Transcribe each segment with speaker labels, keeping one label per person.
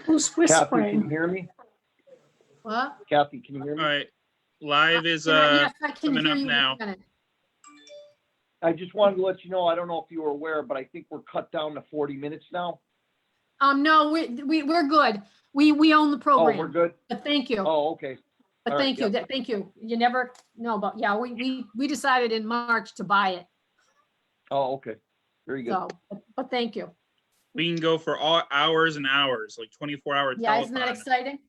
Speaker 1: Who's
Speaker 2: Kathy, can you
Speaker 1: whispering?
Speaker 2: hear me?
Speaker 1: What?
Speaker 2: Kathy, can you hear
Speaker 3: All
Speaker 2: me?
Speaker 3: right, live is
Speaker 1: Yes, I can
Speaker 3: coming
Speaker 1: hear
Speaker 3: up
Speaker 1: you.
Speaker 3: now.
Speaker 2: I just wanted to let you know, I don't know if you were aware, but I think we're cut down to 40 minutes now.
Speaker 1: No, we're good. We own the
Speaker 2: Oh,
Speaker 1: program.
Speaker 2: we're good?
Speaker 1: But thank you.
Speaker 2: Oh, okay.
Speaker 1: But
Speaker 2: all right,
Speaker 1: thank you.
Speaker 2: yeah.
Speaker 1: Thank you. You never know, but yeah, we decided in March to buy it.
Speaker 2: Oh, okay. Very good.
Speaker 1: So, but thank you.
Speaker 3: We can go for all hours and hours, like 24-hour
Speaker 1: Yeah, isn't that
Speaker 3: telethon.
Speaker 1: exciting?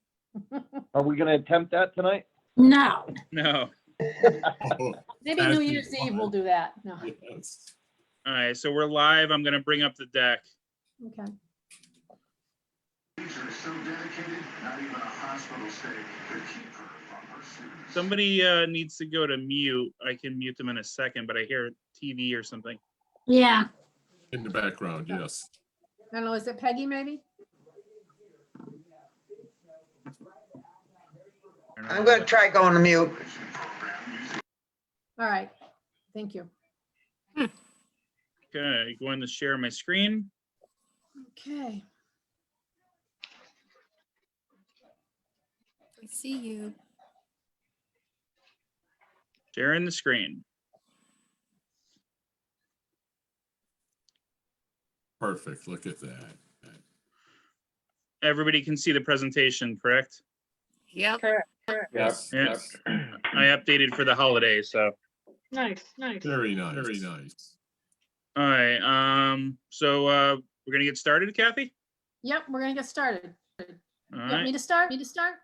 Speaker 2: Are we gonna attempt that tonight?
Speaker 1: No.
Speaker 3: No.
Speaker 1: Maybe New Year's Eve we'll do that. No.
Speaker 4: Yes.
Speaker 3: All right, so we're live. I'm gonna bring up the deck.
Speaker 1: Okay.
Speaker 3: Somebody needs to go to mute. I can mute them in a second, but I hear TV or something.
Speaker 1: Yeah.
Speaker 4: In the background, yes.
Speaker 1: I don't know, is it Peggy maybe?
Speaker 5: I'm going to try going to mute.
Speaker 1: All right. Thank you.
Speaker 3: Okay, going to share my screen.
Speaker 1: Okay.
Speaker 6: I see you.
Speaker 3: Sharing the screen.
Speaker 4: Perfect. Look at that.
Speaker 3: Everybody can see the presentation, correct?
Speaker 6: Yep.
Speaker 4: Yes.
Speaker 3: Yeah.
Speaker 4: Yes.
Speaker 3: I updated for the holiday, so.
Speaker 1: Nice, nice.
Speaker 4: Very nice. Very nice.
Speaker 3: All right, so we're gonna get started, Kathy?
Speaker 1: Yep, we're gonna get started.
Speaker 3: All
Speaker 1: You want
Speaker 3: right.
Speaker 1: me to start? Me to start?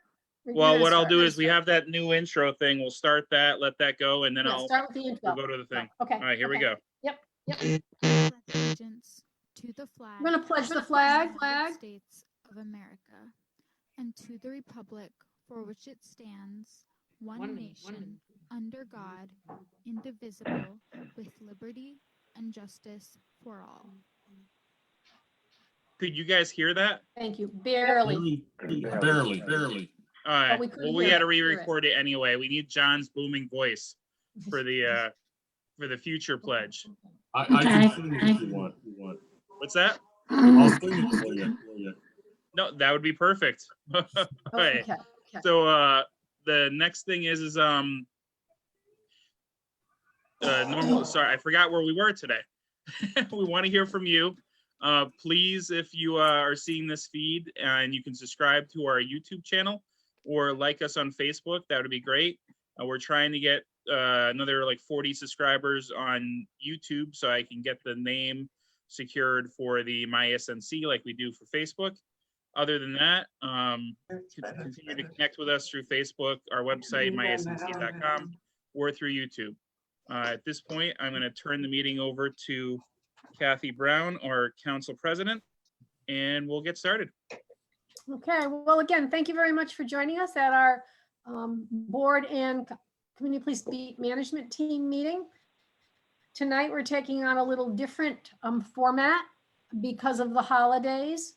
Speaker 1: You're
Speaker 3: Well,
Speaker 1: gonna
Speaker 3: what I'll
Speaker 1: start.
Speaker 3: do is we have that new intro thing. We'll start that, let that go, and then
Speaker 1: Yeah,
Speaker 3: I'll
Speaker 1: start with the intro.
Speaker 3: we'll go to the thing.
Speaker 1: Okay.
Speaker 3: All right, here we
Speaker 1: okay.
Speaker 3: go.
Speaker 1: Yep.
Speaker 7: pledge allegiance to the flag.
Speaker 1: I'm gonna pledge the
Speaker 7: of
Speaker 1: flag.
Speaker 7: United States of America, and to the republic for which it stands, one nation, under God, indivisible, with liberty and justice for all.
Speaker 3: Could you guys hear that?
Speaker 1: Thank you. Barely.
Speaker 4: Barely.
Speaker 3: All right.
Speaker 1: we couldn't
Speaker 3: Well, we
Speaker 1: hear
Speaker 3: had to
Speaker 1: it.
Speaker 3: re-record it anyway. We need John's booming voice for the future pledge.
Speaker 4: I can sing it if you want.
Speaker 3: What's that?
Speaker 4: I'll sing it for you.
Speaker 3: No, that would be perfect. All right.
Speaker 1: Okay.
Speaker 3: So the next thing is normal. Sorry, I forgot where we were today. We want to hear from you. Please, if you are seeing this feed and you can subscribe to our YouTube channel or like us on Facebook, that would be great. We're trying to get another like 40 subscribers on YouTube so I can get the name secured for the ESNC like we do for Facebook. Other than that, continue to connect with us through Facebook, our website, myesnc.com, or through YouTube. At this point, I'm going to turn the meeting over to Kathy Brown, our council president, and we'll get started.
Speaker 1: Okay. Well, again, thank you very much for joining us at our board and community police beat management team meeting. Tonight, we're taking on a little different format because of the holidays,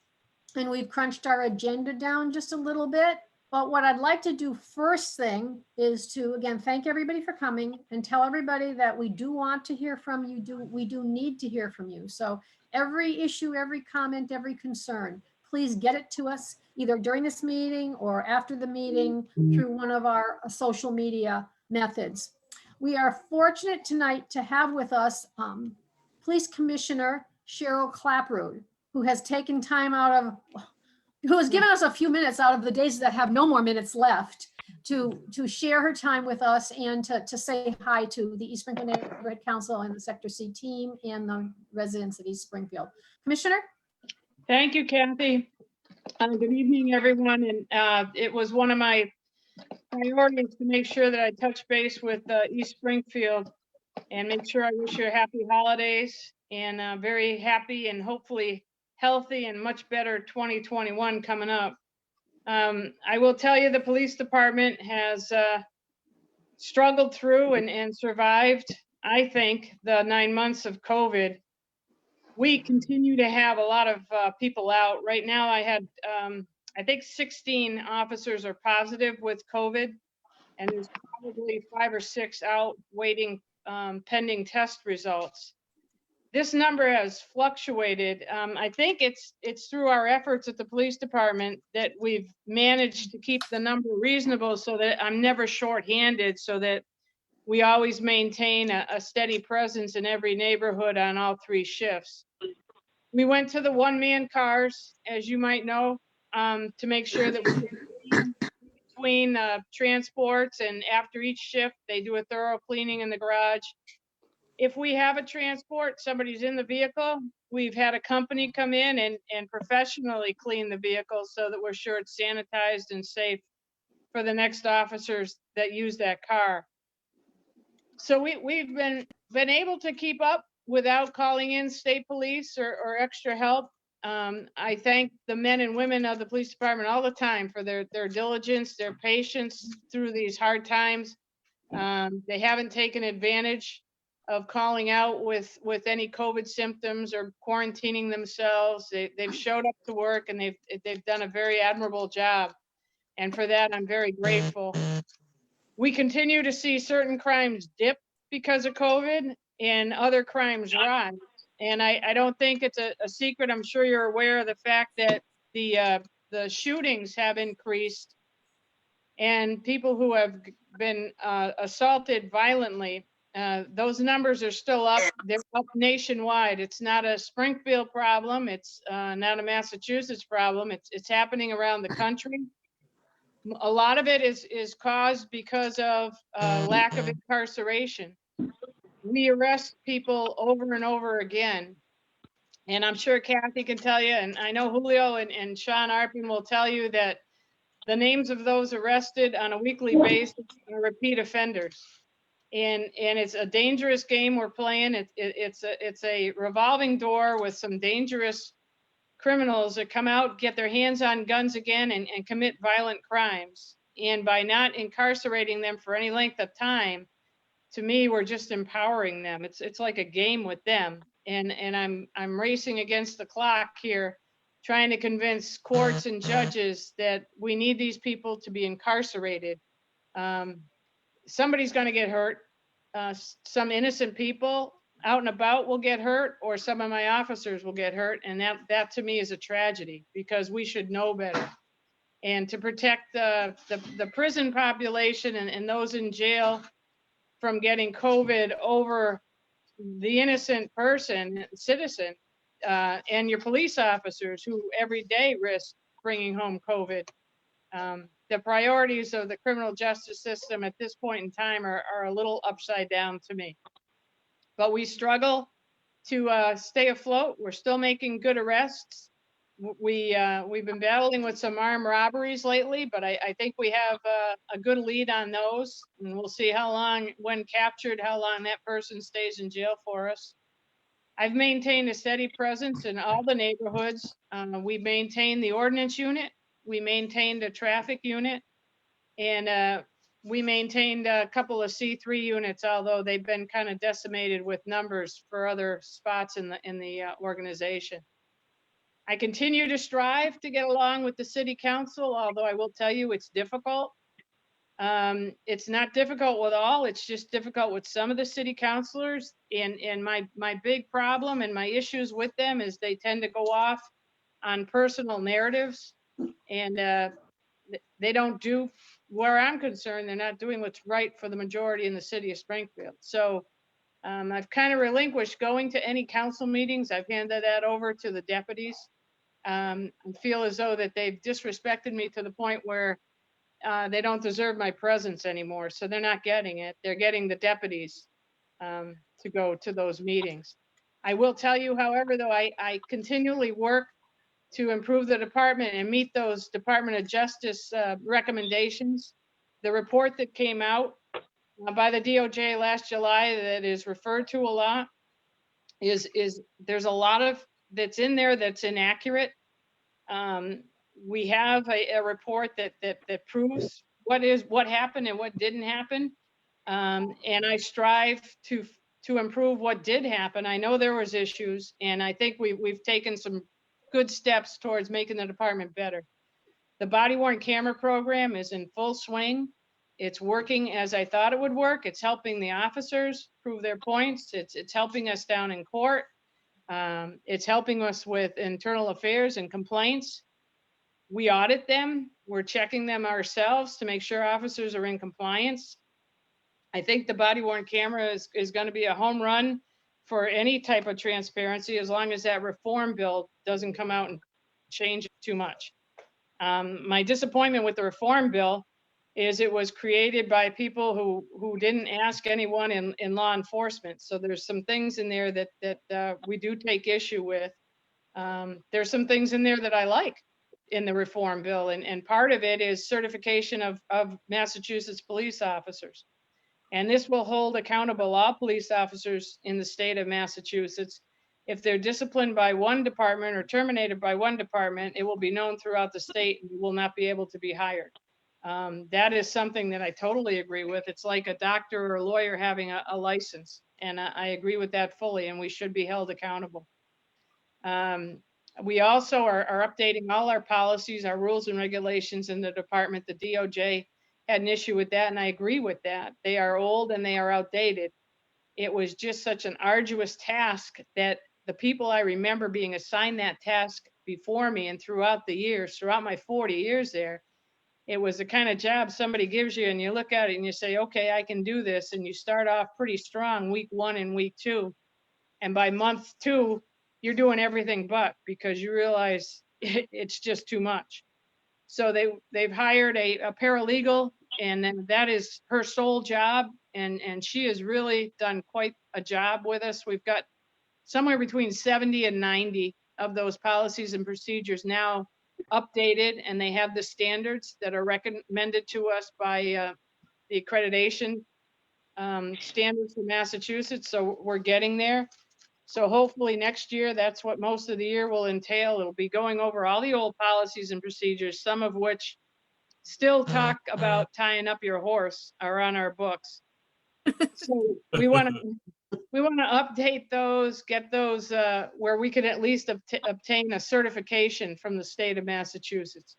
Speaker 1: and we've crunched our agenda down just a little bit. But what I'd like to do first thing is to, again, thank everybody for coming and tell everybody that we do want to hear from you. We do need to hear from you. So every issue, every comment, every concern, please get it to us either during this meeting or after the meeting through one of our social media methods. We are fortunate tonight to have with us Police Commissioner Cheryl Clapprood, who has taken time out of, who has given us a few minutes out of the days that have no more minutes left to share her time with us and to say hi to the East Springfield Neighborhood Council and the Sector C team and the residents of East Springfield. Commissioner?
Speaker 8: Thank you, Kathy. Good evening, everyone. And it was one of my priorities to make sure that I touch base with East Springfield and make sure I wish you a happy holidays and very happy and hopefully healthy and much better 2021 coming up. I will tell you the police department has struggled through and survived, I think, the 9 months of COVID. We continue to have a lot of people out. Right now I had, I think 16 officers are positive with COVID, and there's probably 5 or 6 out waiting pending test results. this number has fluctuated. I think it's through our efforts at the police department that we've managed to keep the number reasonable so that I'm never shorthanded, so that we always maintain a steady presence in every neighborhood on all 3 shifts. We went to the one-man cars, as you might know, to make sure that we could between transports, and after each shift, they do a thorough cleaning in the garage. If we have a transport, somebody's in the vehicle, we've had a company come in and professionally clean the vehicle so that we're sure it's sanitized and safe for the next officers that use that car. So we've been able to keep up without calling in state police or extra help. I thank the men and women of the police department all the time for their diligence, their patience through these hard times. They haven't taken advantage of calling out with any COVID symptoms or quarantining themselves. They've showed up to work, and they've done a very admirable job. And for that, I'm very grateful. We continue to see certain crimes dip because of COVID and other crimes rise. And I don't think it's a secret. I'm sure you're aware of the fact that the shootings have increased, and people who have been assaulted violently, those numbers are still up. They're up nationwide. It's not a Springfield problem. It's not a Massachusetts problem. It's happening around the country. A lot of it is caused because of lack of incarceration. We arrest people over and over again. And I'm sure Kathy can tell you, and I know Julio and Sean Arpin will tell you that the names of those arrested on a weekly basis are repeat offenders. And it's a dangerous game we're playing. It's a revolving door with some dangerous criminals that come out, get their hands on guns again, and commit violent crimes. And by not incarcerating them for any length of time, to me, we're just empowering them. It's like a game with them. And I'm racing against the clock here, trying to convince courts and judges that we need these people to be incarcerated. Somebody's going to get hurt. Some innocent people out and about will get hurt, or some of my officers will get hurt. And that to me is a tragedy, because we should know better. And to protect the prison population and those in jail from getting COVID over the innocent person, citizen, and your police officers who every day risk bringing home COVID. The priorities of the criminal justice system at this point in time are a little upside down to me. But we struggle to stay afloat. We're still making good arrests. We've been battling with some armed robberies lately, but I think we have a good lead on those, and we'll see how long, when captured, how long that person stays in jail for us. I've maintained a steady presence in all the neighborhoods. We maintained the ordinance unit, we maintained a traffic unit, and we maintained a couple of C3 units, although they've been kind of decimated with numbers for other spots in the organization. I continue to strive to get along with the city council, although I will tell you it's difficult. It's not difficult with all, it's just difficult with some of the city councilors. And my big problem and my issues with them is they tend to go off on personal narratives, and they don't do, where I'm concerned, they're not doing what's right for the majority in the city of Springfield. So I've kind of relinquished going to any council meetings. I've handed that over to the deputies. I feel as though that they've disrespected me to the point where they don't deserve my presence anymore. So they're not getting it. They're getting the deputies to go to those meetings. I will tell you, however, though, I continually work to improve the department and meet those Department of Justice recommendations. The report that came out by the DOJ last July that is referred to a lot is there's a lot of that's in there that's inaccurate. We have a report that proves what happened and what didn't happen. And I strive to improve what did happen. I know there was issues, and I think we've taken some good steps towards making the department better. The body worn camera program is in full swing. It's working as I thought it would work. It's helping the officers prove their points. It's helping us down in court. It's helping us with internal affairs and complaints. We audit them. We're checking them ourselves to make sure officers are in compliance. I think the body worn camera is going to be a home run for any type of transparency, as long as that reform bill doesn't come out and change it too much. My disappointment with the reform bill is it was created by people who didn't ask anyone in law enforcement. So there's some things in there that we do take issue with. There's some things in there that I like in the reform bill, and part of it is certification of Massachusetts police officers. And this will hold accountable all police officers in the state of Massachusetts. If they're disciplined by one department or terminated by one department, it will be known throughout the state and will not be able to be hired. That is something that I totally agree with. It's like a doctor or a lawyer having a license. And I agree with that fully, and we should be held accountable. We also are updating all our policies, our rules and regulations in the department. The DOJ had an issue with that, and I agree with that. They are old and they are outdated. It was just such an arduous task that the people I remember being assigned that task before me and throughout the years, throughout my 40 years there, it was the kind of job somebody gives you and you look at it and you say, okay, I can do this. And you start off pretty strong week 1 and week 2. And by month 2, you're doing everything but, because you realize it's just too much. So they've hired a paralegal, and then that is her sole job. And she has really done quite a job with us. We've got somewhere between 70 and 90 of those policies and procedures now updated, and they have the standards that are recommended to us by the accreditation standards for Massachusetts. So we're getting there. So hopefully next year, that's what most of the year will entail. It'll be going over all the old policies and procedures, some of which still talk about tying up your horse, are on our books. So we want to update those, get those where we can at least obtain a certification from the state of Massachusetts.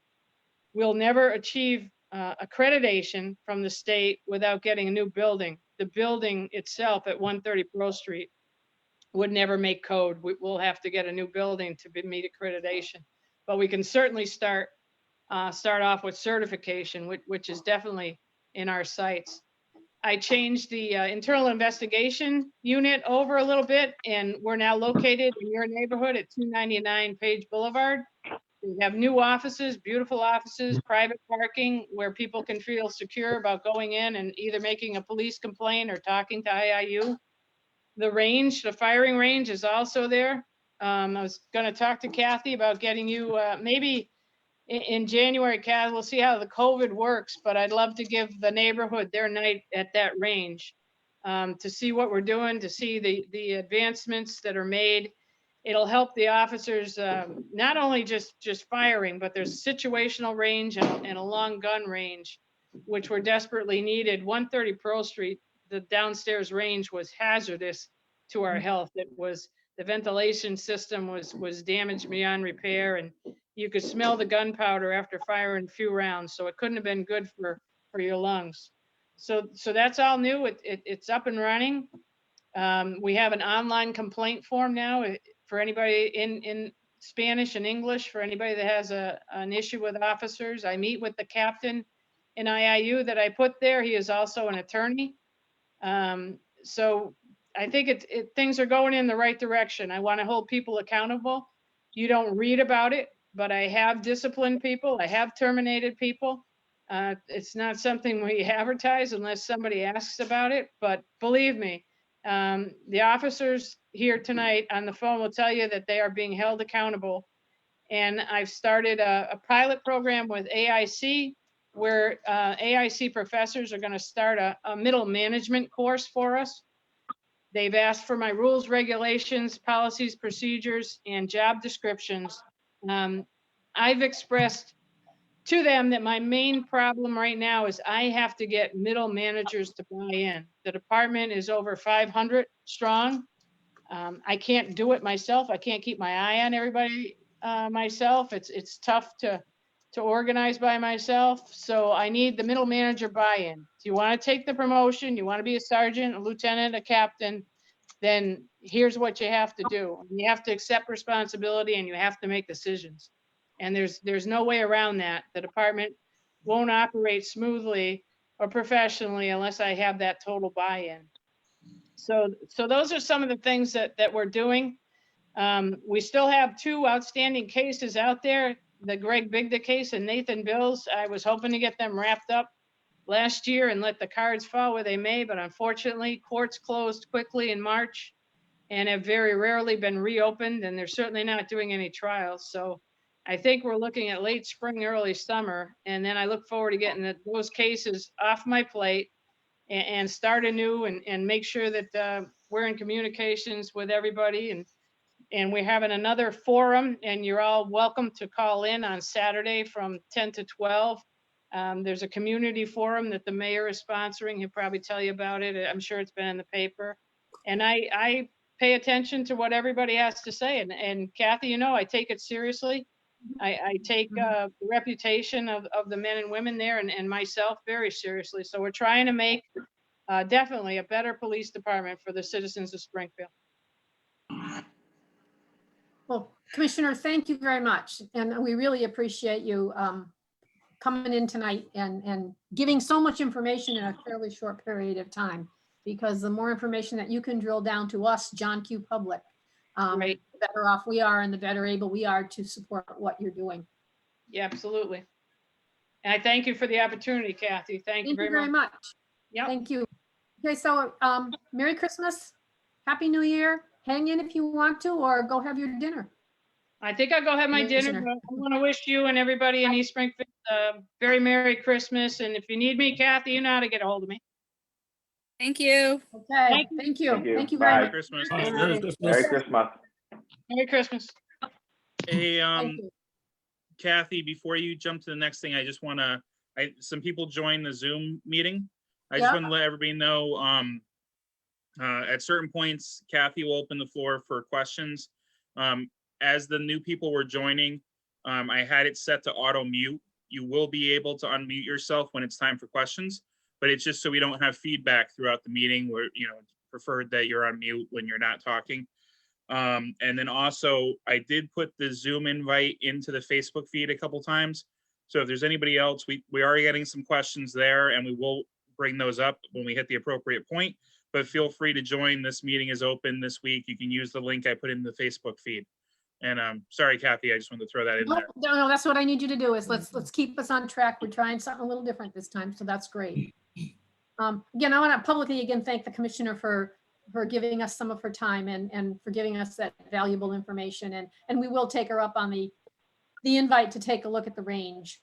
Speaker 8: We'll never achieve accreditation from the state without getting a new building. The building itself at 130 Pearl Street would never make code. We'll have to get a new building to meet accreditation, but we can certainly start off with certification, which is definitely in our sights. I changed the internal investigation unit over a little bit, and we're now located in your neighborhood at 299 Page Boulevard. We have new offices, beautiful offices, private parking where people can feel secure about going in and either making a police complaint or talking to IIU. The range, the firing range is also there. I was going to talk to Kathy about getting you maybe in January, Kathy, we'll see how the COVID works, but I'd love to give the neighborhood their night at that range to see what we're doing, to see the advancements that are made. It'll help the officers not only just firing, but there's situational range and a long gun range, which were desperately needed. 130 Pearl Street, the downstairs range was hazardous to our health. It was, the ventilation system was damaged beyond repair, and you could smell the gunpowder after firing a few rounds. So it couldn't have been good for your lungs. So that's all new. It's up and running. We have an online complaint form now for anybody in Spanish and English, for anybody that has an issue with officers. I meet with the captain in IIU that I put there. He is also an attorney. So I think things are going in the right direction. I want to hold people accountable. You don't read about it, but I have disciplined people. I have terminated people. It's not something we advertise unless somebody asks about it. But believe me, the officers here tonight on the phone will tell you that they are being held accountable. And I've started a pilot program with AIC, where AIC professors are going to start a middle management course for us. They've asked for my rules, regulations, policies, procedures, and job descriptions. I've expressed to them that my main problem right now is I have to get middle managers to buy in. The department is over 500 strong. I can't do it myself. I can't keep my eye on everybody myself. It's tough to organize by myself. So I need the middle manager buy-in. Do you want to take the promotion? You want to be a sergeant, a lieutenant, a captain? Then here's what you have to do. You have to accept responsibility and you have to make decisions. And there's no way around that. The department won't operate smoothly or professionally unless I have that total buy-in. So those are some of the things that we're doing. We still have 2 outstanding cases out there, the Greg Bigda case and Nathan Bills. I was hoping to get them wrapped up last year and let the cards fall where they may, but unfortunately, courts closed quickly in March and have very rarely been reopened, and they're certainly not doing any trials. So I think we're looking at late spring, early summer, and then I look forward to getting those cases off my plate and start anew and make sure that we're in communications with everybody. And we're having another forum, and you're all welcome to call in on Saturday from 10 to 12. There's a community forum that the mayor is sponsoring. He'll probably tell you about it. I'm sure it's been in the paper. And I pay attention to what everybody has to say. And Kathy, you know, I take it seriously. I take the reputation of the men and women there and myself very seriously. So we're trying to make definitely a better police department for the citizens of Springfield.
Speaker 1: Well, Commissioner, thank you very much. And we really appreciate you coming in tonight and giving so much information in a fairly short period of time. Because the more information that you can drill down to us, John Q. Public,
Speaker 8: Right.
Speaker 1: the better off we are and the better able we are to support what you're doing.
Speaker 8: Yeah, absolutely. And I thank you for the opportunity, Kathy. Thank you very much. Yep.
Speaker 1: Thank you. Okay, so Merry Christmas, Happy New Year. Hang in if you want to, or go have your dinner.
Speaker 8: I think I'll go have my dinner,
Speaker 1: Commissioner.
Speaker 8: but I want to wish you and everybody in East Springfield a very Merry Christmas. And if you need me, Kathy, you know how to get a hold of me.
Speaker 6: Thank you.
Speaker 1: Okay, thank you.
Speaker 9: Thank you.
Speaker 1: Thank you
Speaker 9: Bye.
Speaker 1: very
Speaker 3: Merry
Speaker 1: much.
Speaker 3: Christmas.
Speaker 4: Merry
Speaker 8: Merry
Speaker 4: Christmas.
Speaker 9: Merry Christmas.
Speaker 8: Merry Christmas.
Speaker 3: Hey,
Speaker 1: Thank you.
Speaker 3: Kathy, before you jump to the next thing, I just want to, some people joined the Zoom meeting. I just
Speaker 1: Yeah.
Speaker 3: want to let everybody know, at certain points, Kathy will open the floor for questions. As the new people were joining, I had it set to auto mute. You will be able to unmute yourself when it's time for questions, but it's just so we don't have feedback throughout the meeting where, you know, it's preferred that you're on mute when you're not talking. And then also I did put the Zoom invite into the Facebook feed a couple times. So if there's anybody else, we are getting some questions there and we will bring those up when we hit the appropriate point, but feel free to join. This meeting is open this week. You can use the link I put in the Facebook feed. And sorry, Kathy, I just wanted to throw that in there.
Speaker 1: No, that's what I need you to do is let's keep us on track. We're trying something a little different this time, so that's great. Again, I want to publicly again thank the commissioner for giving us some of her time and for giving us that valuable information. And we will take her up on the invite to take a look at the range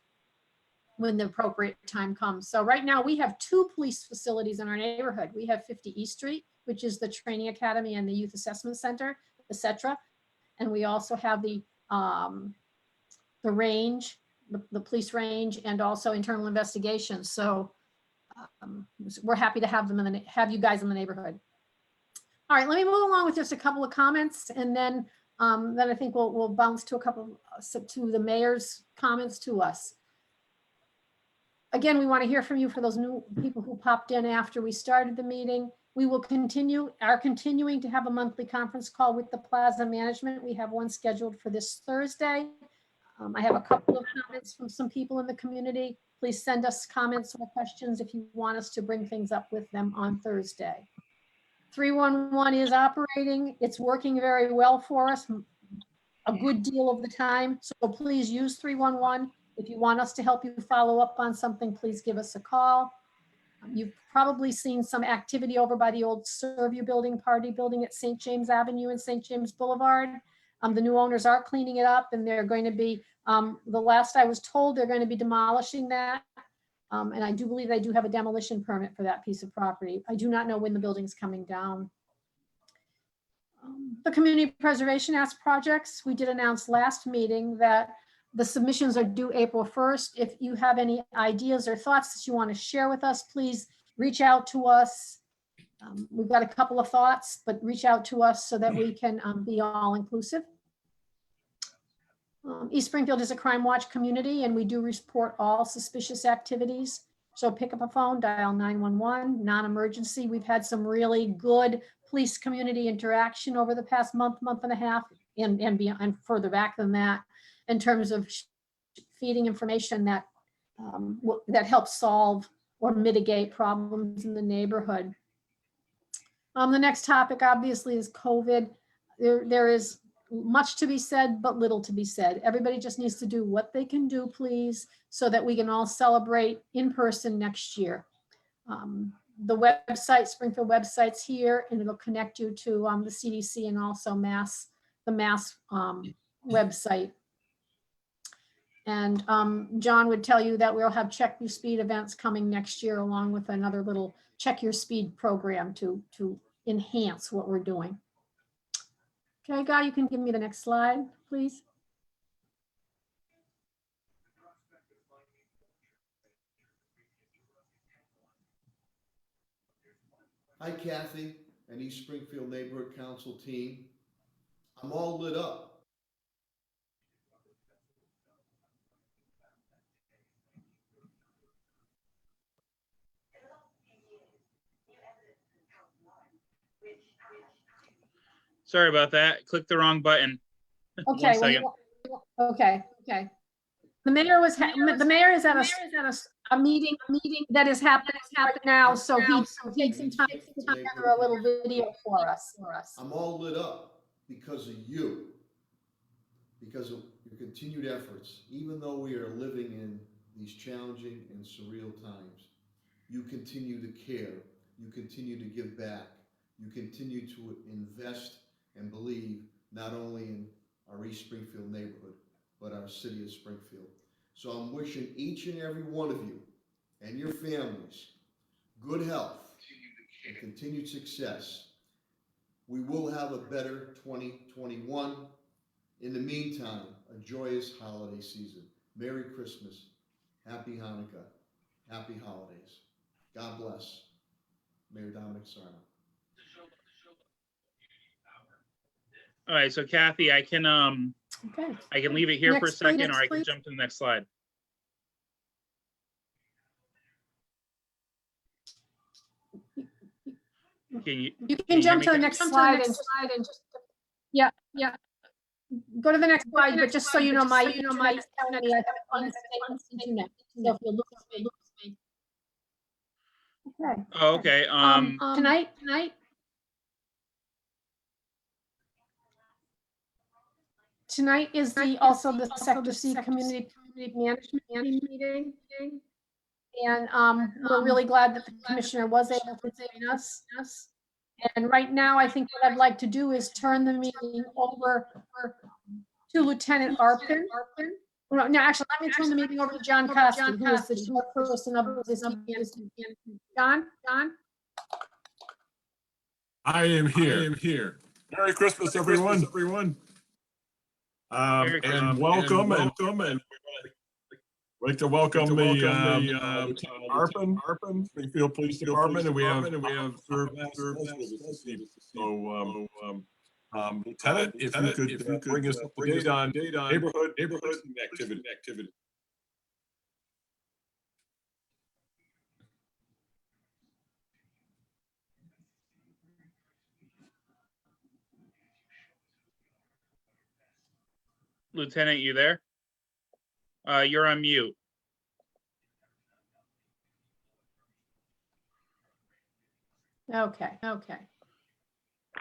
Speaker 1: when the appropriate time comes. So right now we have 2 police facilities in our neighborhood. We have 50 East Street, which is the training academy and the youth assessment center, etc. And we also have the range, the police range, and also internal investigations. So we're happy to have them have you guys in the neighborhood. All right, let me move along with just a couple of comments, and then I think we'll bounce to to the mayor's comments to us. Again, we want to hear from you for those new people who popped in after we started the meeting. We will continuing to have a monthly conference call with the Plaza Management. We have one scheduled for this Thursday. I have a couple of comments from some people in the community. Please send us comments or questions if you want us to bring things up with them on Thursday. 311 is operating. It's working very well for us a good deal of the time. So please use 311. If you want us to help you follow up on something, please give us a call. You've probably seen some activity over by the old Serviu building, Party building at St. James Avenue and St. James Boulevard. The new owners are cleaning it up, and they're going to be, the last I was told, they're going to be demolishing that. And I do believe they do have a demolition permit for that piece of property. I do not know when the building's coming down. The Community Preservation Act projects, we did announce last meeting that the submissions are due April 1st. If you have any ideas or thoughts that you want to share with us, please reach out to us. We've got a couple of thoughts, but reach out to us so that we can be all inclusive. East Springfield is a crime watch community, and we do report all suspicious activities. So pick up a phone, dial 911, non-emergency. We've had some really good police community interaction over the past month and a half, and beyond, and further back than that, in terms of feeding information that that helps solve or mitigate problems in the neighborhood. The next topic obviously is COVID. There is much to be said, but little to be said. Everybody just needs to do what they can do, please, so that we can all celebrate in person next year. The website, Springfield website's here, and it'll connect you to the CDC and also the Mass website. And John would tell you that we'll have Check Your Speed events coming next year, along with another little Check Your Speed program to enhance what we're doing. Okay, Guy, you can give me the next slide, please.
Speaker 9: Hi, Kathy and East Springfield Neighborhood Council team. I'm all lit up.
Speaker 3: Sorry about that. Click the wrong button.
Speaker 1: Okay.
Speaker 3: 1 second.
Speaker 1: Okay. The mayor is at a meeting that is happening now, so he takes some time to put together a little video for us.
Speaker 9: I'm all lit up because of you, because of your continued efforts. Even though we are living in these challenging and surreal times, you continue to care, you continue to give back, you continue to invest and believe not only in our East Springfield neighborhood, but our city of Springfield. So I'm wishing each and every one of you and your families good health and continued success. We will have a better 2021. In the meantime, a joyous holiday season. Merry Christmas, Happy Hanukkah, Happy Holidays. God bless. Mayor Dominic Sarno.
Speaker 3: All right, so Kathy, I can
Speaker 1: Okay.
Speaker 3: I can leave it here for a
Speaker 1: Next,
Speaker 3: second,
Speaker 1: please,
Speaker 3: or I can
Speaker 1: please.
Speaker 3: jump to the next slide. Can you?
Speaker 1: You
Speaker 3: Can
Speaker 1: can
Speaker 3: you
Speaker 1: jump
Speaker 3: hear
Speaker 1: to
Speaker 3: me?
Speaker 1: the next slide and just, yeah. Go to the next slide, but just so you know, my internet is telling me I have an unstable internet. So if you look at me. Okay.
Speaker 3: Oh, okay.
Speaker 1: Tonight. Tonight is also the Sector C Community Management meeting. And we're really glad that the commissioner was able to join us. And right now, I think what I'd like to do is turn the meeting over to Lieutenant Arpin. No, actually, let me turn the meeting over to John Costi, who is the chairperson of this meeting. John?
Speaker 4: I am here. Merry Christmas, everyone.
Speaker 3: Merry Christmas.
Speaker 4: And welcome, and I'd like to welcome the Arpin, Springfield Police Department, and we have served masters with us this evening. So, Lieutenant, if you could bring us up to date on neighborhood activity.
Speaker 3: Lieutenant, you there? You're on mute.
Speaker 1: Okay.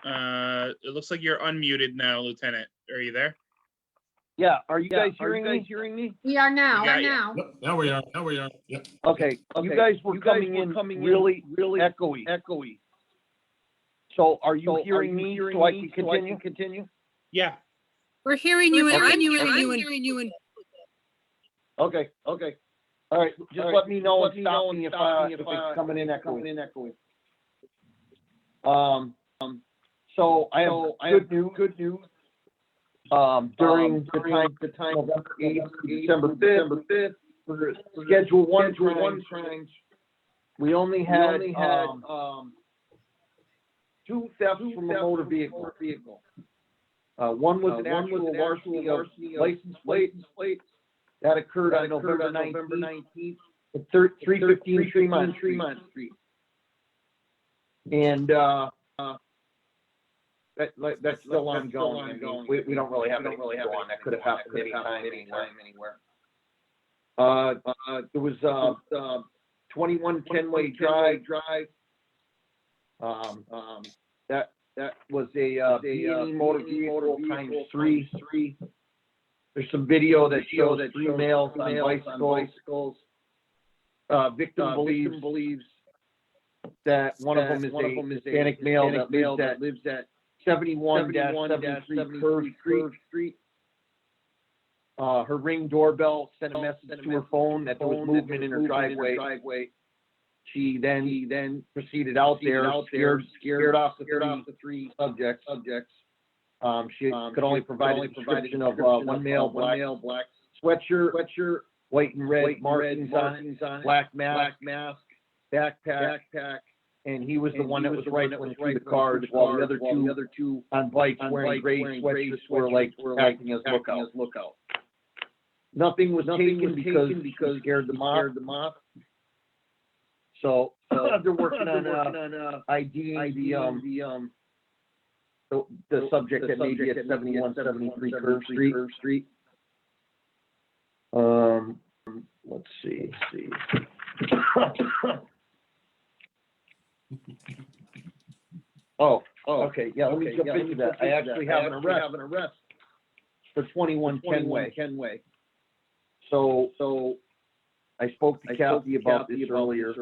Speaker 3: It looks like you're unmuted now, Lieutenant. Are you there?
Speaker 2: Yeah, are you guys hearing me?
Speaker 1: We are now.
Speaker 3: We got you.
Speaker 4: Yep, now we are. Yep.
Speaker 2: Okay, you guys were coming in really echoey. So are you hearing me so I can continue?
Speaker 3: Yeah.
Speaker 6: We're hearing you and
Speaker 2: Okay.
Speaker 6: I'm hearing you and
Speaker 2: Okay. All right, just let me know and stop me if it's coming in echoey. So I have good news. During the time November 8th to December 5th, for Schedule 1 trains, we only had 2 thefts from a motor vehicle. One was an actual larceny of license plate that occurred on November 19th at 315 Tremont Street. And that's still ongoing. I mean, we don't really have anything to go on. That could have happened anytime, anywhere. There was 21 10-way drive. That was a B&E motor vehicle times three. There's some video that shows 3 males on bicycles. Victim believes that one of them is a Hispanic male that lives at 71-73 Curve Street. Her Ring doorbell sent a message to her phone that there was movement in her driveway. She then proceeded out there, scared off the three subjects. She could only provide a description of one male, black sweatshirt, white and red markings on it, black mask, backpack, and he was the one that was rifling through the cars, while the other two on bikes wearing gray sweatshirts were acting as lookout. Nothing was taken because he scared them off. So they're working on IDing the subject that may be at 71-73 Curve Street. Let's see. Okay. Yeah, let me jump into that. I actually have an arrest for 21 10-way. So I spoke to Kathy about this earlier.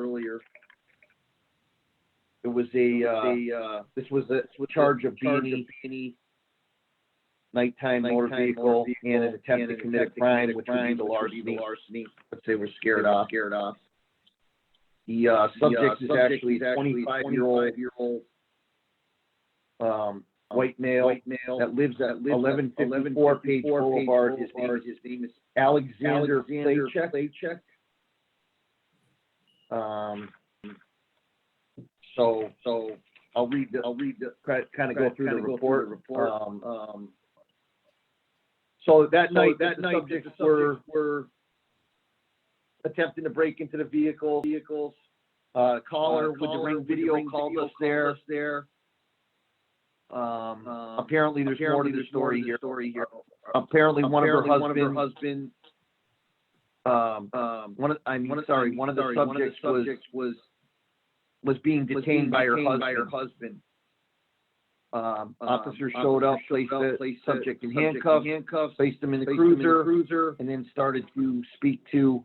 Speaker 2: It was this was a charge of B&E, nighttime motor vehicle, and an attempt to commit a crime, which would be the larceny. But they were scared off. The subject is actually a 25-year-old white male that lives at 1154 Page Boulevard. His name is Alexander Playcheck. So I'll read the kind of go through the report. So that night, the subjects were attempting to break into the vehicles. Caller with the Ring video called us there. Apparently there's more to the story here. Apparently one of her husbands, one of the subjects was being detained by her husband. Officers showed up, placed the subject in handcuffs, placed him in the cruiser, and then started to speak to.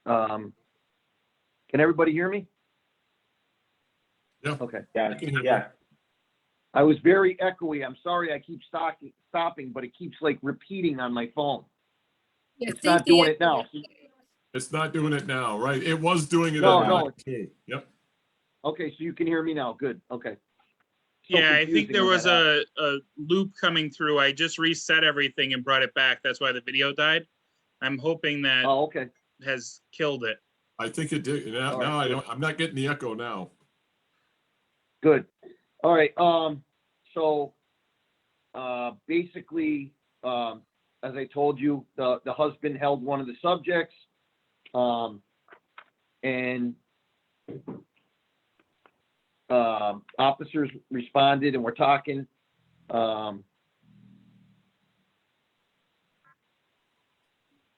Speaker 2: Can everybody hear me?
Speaker 4: Yeah.
Speaker 2: Okay.
Speaker 4: Yeah.
Speaker 2: I was very echoey. I'm sorry I keep stopping, but it keeps like repeating on my phone.
Speaker 6: Yeah,
Speaker 2: It's not doing it now.
Speaker 4: It's not doing it now, right? It was doing it.
Speaker 2: No.
Speaker 4: Yep.
Speaker 2: Okay, so you can hear me now. Good. Okay.
Speaker 3: Yeah, I think
Speaker 2: confusing
Speaker 3: there
Speaker 2: when
Speaker 3: was
Speaker 2: that
Speaker 3: a loop coming through. I just reset everything and brought it back. That's why the video died. I'm hoping that
Speaker 2: okay.
Speaker 3: has killed it.
Speaker 4: I think it did. Now I'm not getting the echo now.
Speaker 2: Good. All right. So basically, as I told you, the husband held one of the subjects, and officers responded and were talking.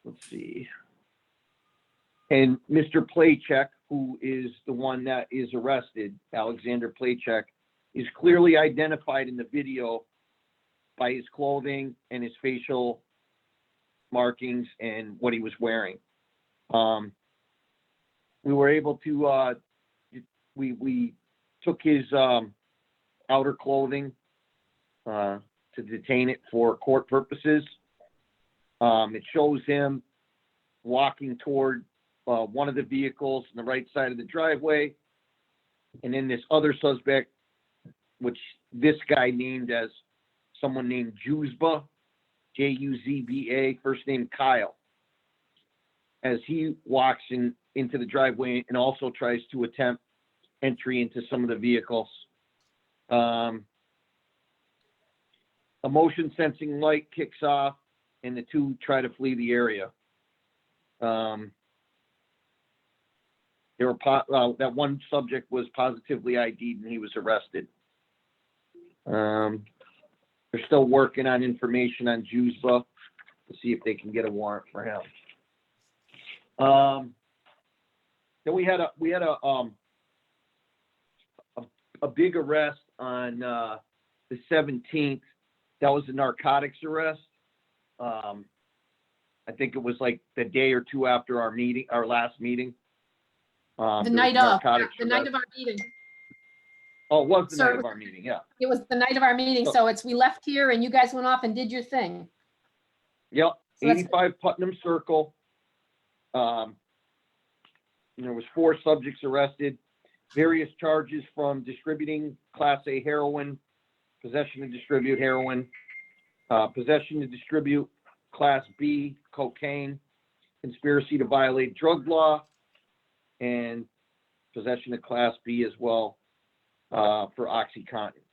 Speaker 2: Let's see. And Mr. Playcheck, who is the one that is arrested, Alexander Playcheck, is clearly identified in the video by his clothing and his facial markings and what he was wearing. We were able to, we took his outer clothing to detain it for court purposes. It shows him walking toward one of the vehicles on the right side of the driveway. And then this other suspect, which this guy named as someone named Juzba, Juzba, first name Kyle, as he walks into the driveway and also tries to attempt entry into some of the vehicles. A motion sensing light kicks off and the two try to flee the area. that one subject was positively ID'd and he was arrested. They're still working on information on Juzba to see if they can get a warrant for him. Then we had a big arrest on the 17th. That was a narcotics arrest. I think it was like the day or two after our last meeting.
Speaker 1: The night of our meeting.
Speaker 2: Oh, it was the
Speaker 1: So
Speaker 2: night of our meeting, yeah.
Speaker 1: It was the night of our meeting, so we left here and you guys went off and did your thing.
Speaker 2: Yep,
Speaker 1: So that's-
Speaker 2: 85 Putnam Circle. There was 4 subjects arrested, various charges from distributing Class A heroin, possession to distribute heroin, possession to distribute Class B cocaine, conspiracy to violate drug law, and possession of Class B as well for OxyContin.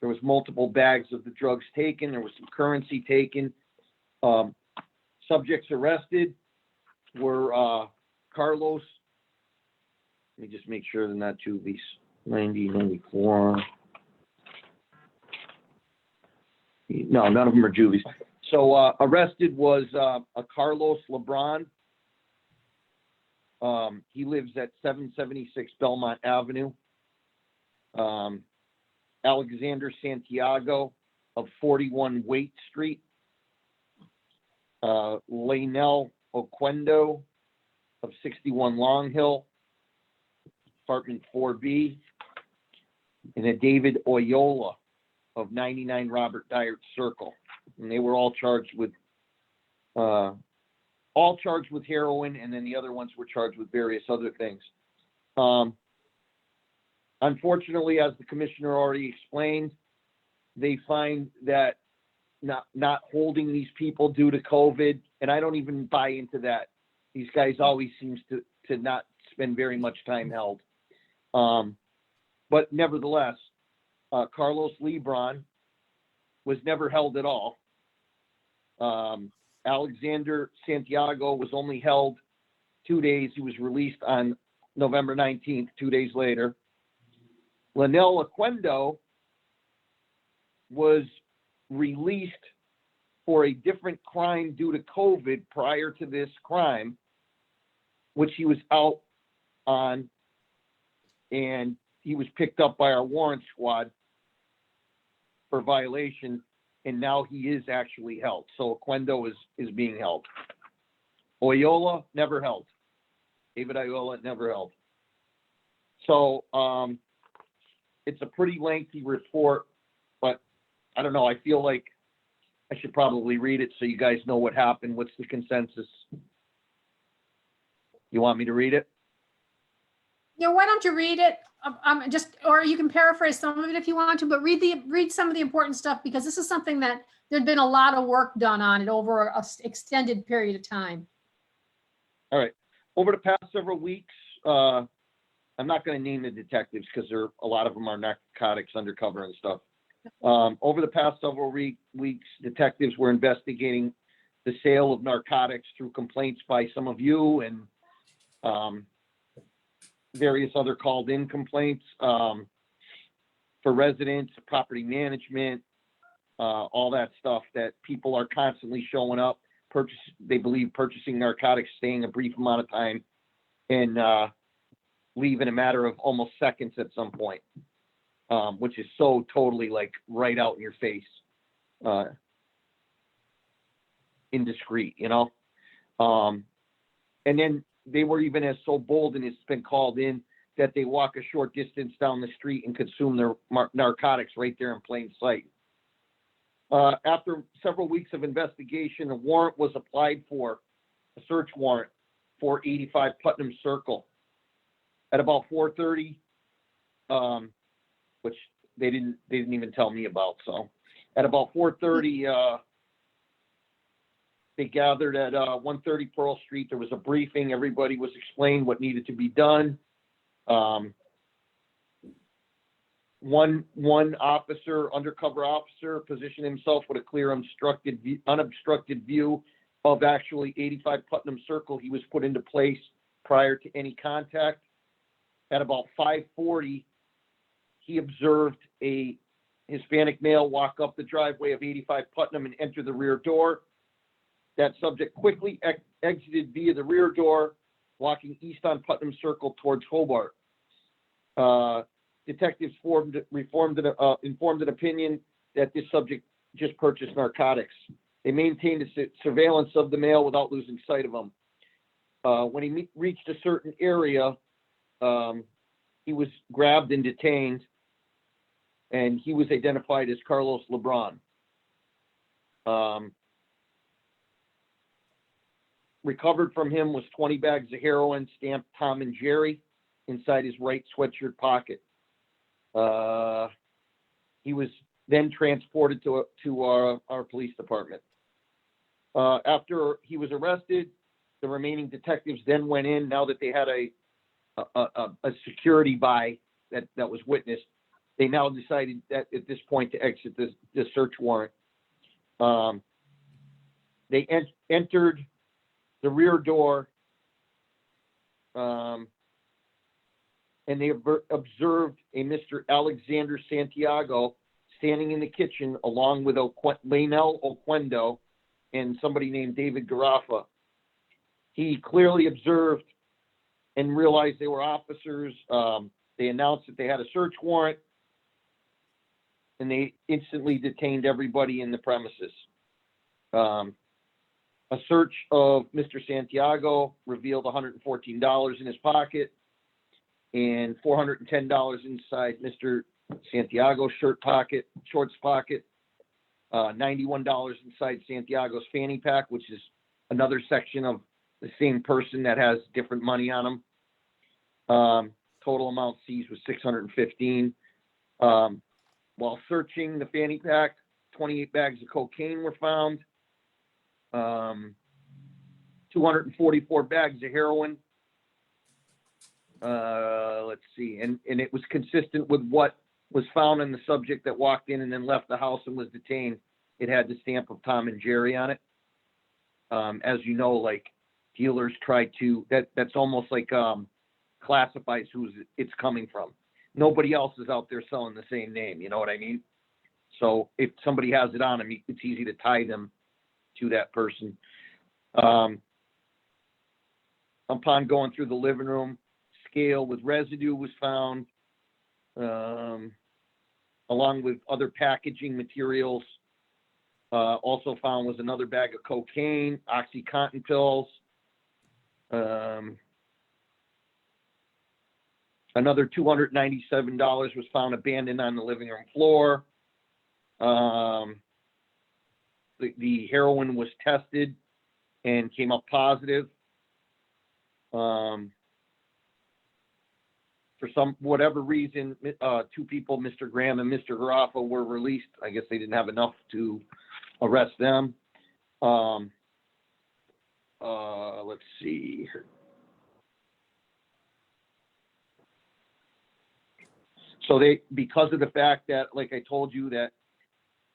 Speaker 2: There was multiple bags of the drugs taken. There was some currency taken. Subjects arrested were Carlos. Let me just make sure they're not Juvies. 90, 94. No, none of them are Juvies. So arrested was a Carlos Lebron. He lives at 776 Belmont Avenue. Alexander Santiago of 41 Waite Street. Lainel Oquendo of 61 Long Hill, apartment 4B, and a David Oyola of 99 Robert Dyert Circle. And they were all charged with heroin, and then the other ones were charged with various other things. Unfortunately, as the commissioner already explained, they find that not holding these people due to COVID, and I don't even buy into that. These guys always seems to not spend very much time held. But nevertheless, Carlos Lebron was never held at all. Alexander Santiago was only held 2 days. He was released on November 19th, 2 days later. Lainel Oquendo was released for a different crime due to COVID prior to this crime, which he was out on, and he was picked up by our warrant squad for violation, and now he is actually held. So Oquendo is being held. Oyola never held. David Oyola never held. So it's a pretty lengthy report, but I don't know. I feel like I should probably read it so you guys know what happened. What's the consensus? You want me to read it?
Speaker 1: Yeah, why don't you read it? Or you can paraphrase some of it if you want to, but read some of the important stuff, because this is something that there'd been a lot of work done on it over an extended period of time. All
Speaker 2: right. Over the past several weeks, I'm not going to name the detectives because a lot of them are narcotics undercover and stuff. Over the past several weeks, detectives were investigating the sale of narcotics through complaints by some of you and various other called-in complaints for residents, property management, all that stuff, that people are constantly showing up, they believe purchasing narcotics, staying a brief amount of time, and leave in a matter of almost seconds at some point, which is so totally like right out in your face, indiscreet, you know? And then they were even so bold, and it's been called in, that they walk a short distance down the street and consume their narcotics right there in plain sight. After several weeks of investigation, a warrant was applied for, a search warrant for 85 Putnam Circle. At about 4:30, which they didn't even tell me about. So at about 4:30, they gathered at 130 Pearl Street. There was a briefing. Everybody was explained what needed to be done. One officer, undercover officer, positioned himself with a clear, unobstructed view of actually 85 Putnam Circle. He was put into place prior to any contact. At about 5:40, he observed a Hispanic male walk up the driveway of 85 Putnam and enter the rear door. That subject quickly exited via the rear door, walking east on Putnam Circle towards Hobart. Detectives informed an opinion that this subject just purchased narcotics. They maintained a surveillance of the male without losing sight of him. When he reached a certain area, he was grabbed and detained, and he was identified as Carlos LeBron. Recovered from him was 20 bags of heroin stamped Tom and Jerry inside his right sweatshirt pocket. He was then transported to our police department. After he was arrested, the remaining detectives then went in. Now that they had a security buy that was witnessed, they now decided that at this point to exit the search warrant. They entered the rear door, and they observed a Mr. Alexander Santiago standing in the kitchen along with Lainel Oquendo and somebody named David Garrafa. He clearly observed and realized they were officers. They announced that they had a search warrant, and they instantly detained everybody in the premises. A search of Mr. Santiago revealed $114 in his pocket and $410 inside Mr. Santiago's shorts pocket, $91 inside Santiago's fanny pack, which is another section of the same person that has different money on them. Total amount seized was $615. While searching the fanny pack, 28 bags of cocaine were found. 244 bags of heroin. Let's see, and it was consistent with what was found in the subject that walked in and then left the house and was detained. It had the stamp of Tom and Jerry on it. As you know, like dealers try to, that's almost like classifies who it's coming from. Nobody else is out there selling the same name. You know what I mean? So if somebody has it on them, it's easy to tie them to that person. Upon going through the living room, scale with residue was found, along with other packaging materials. Also found was another bag of cocaine, OxyContin pills, another $297 was found abandoned on the living room floor. The heroin was tested and came up positive. For whatever reason, two people, Mr. Graham and Mr. Garrafa, were released. I guess they didn't have enough to arrest them. Let's see. So because of the fact that, like I told you, that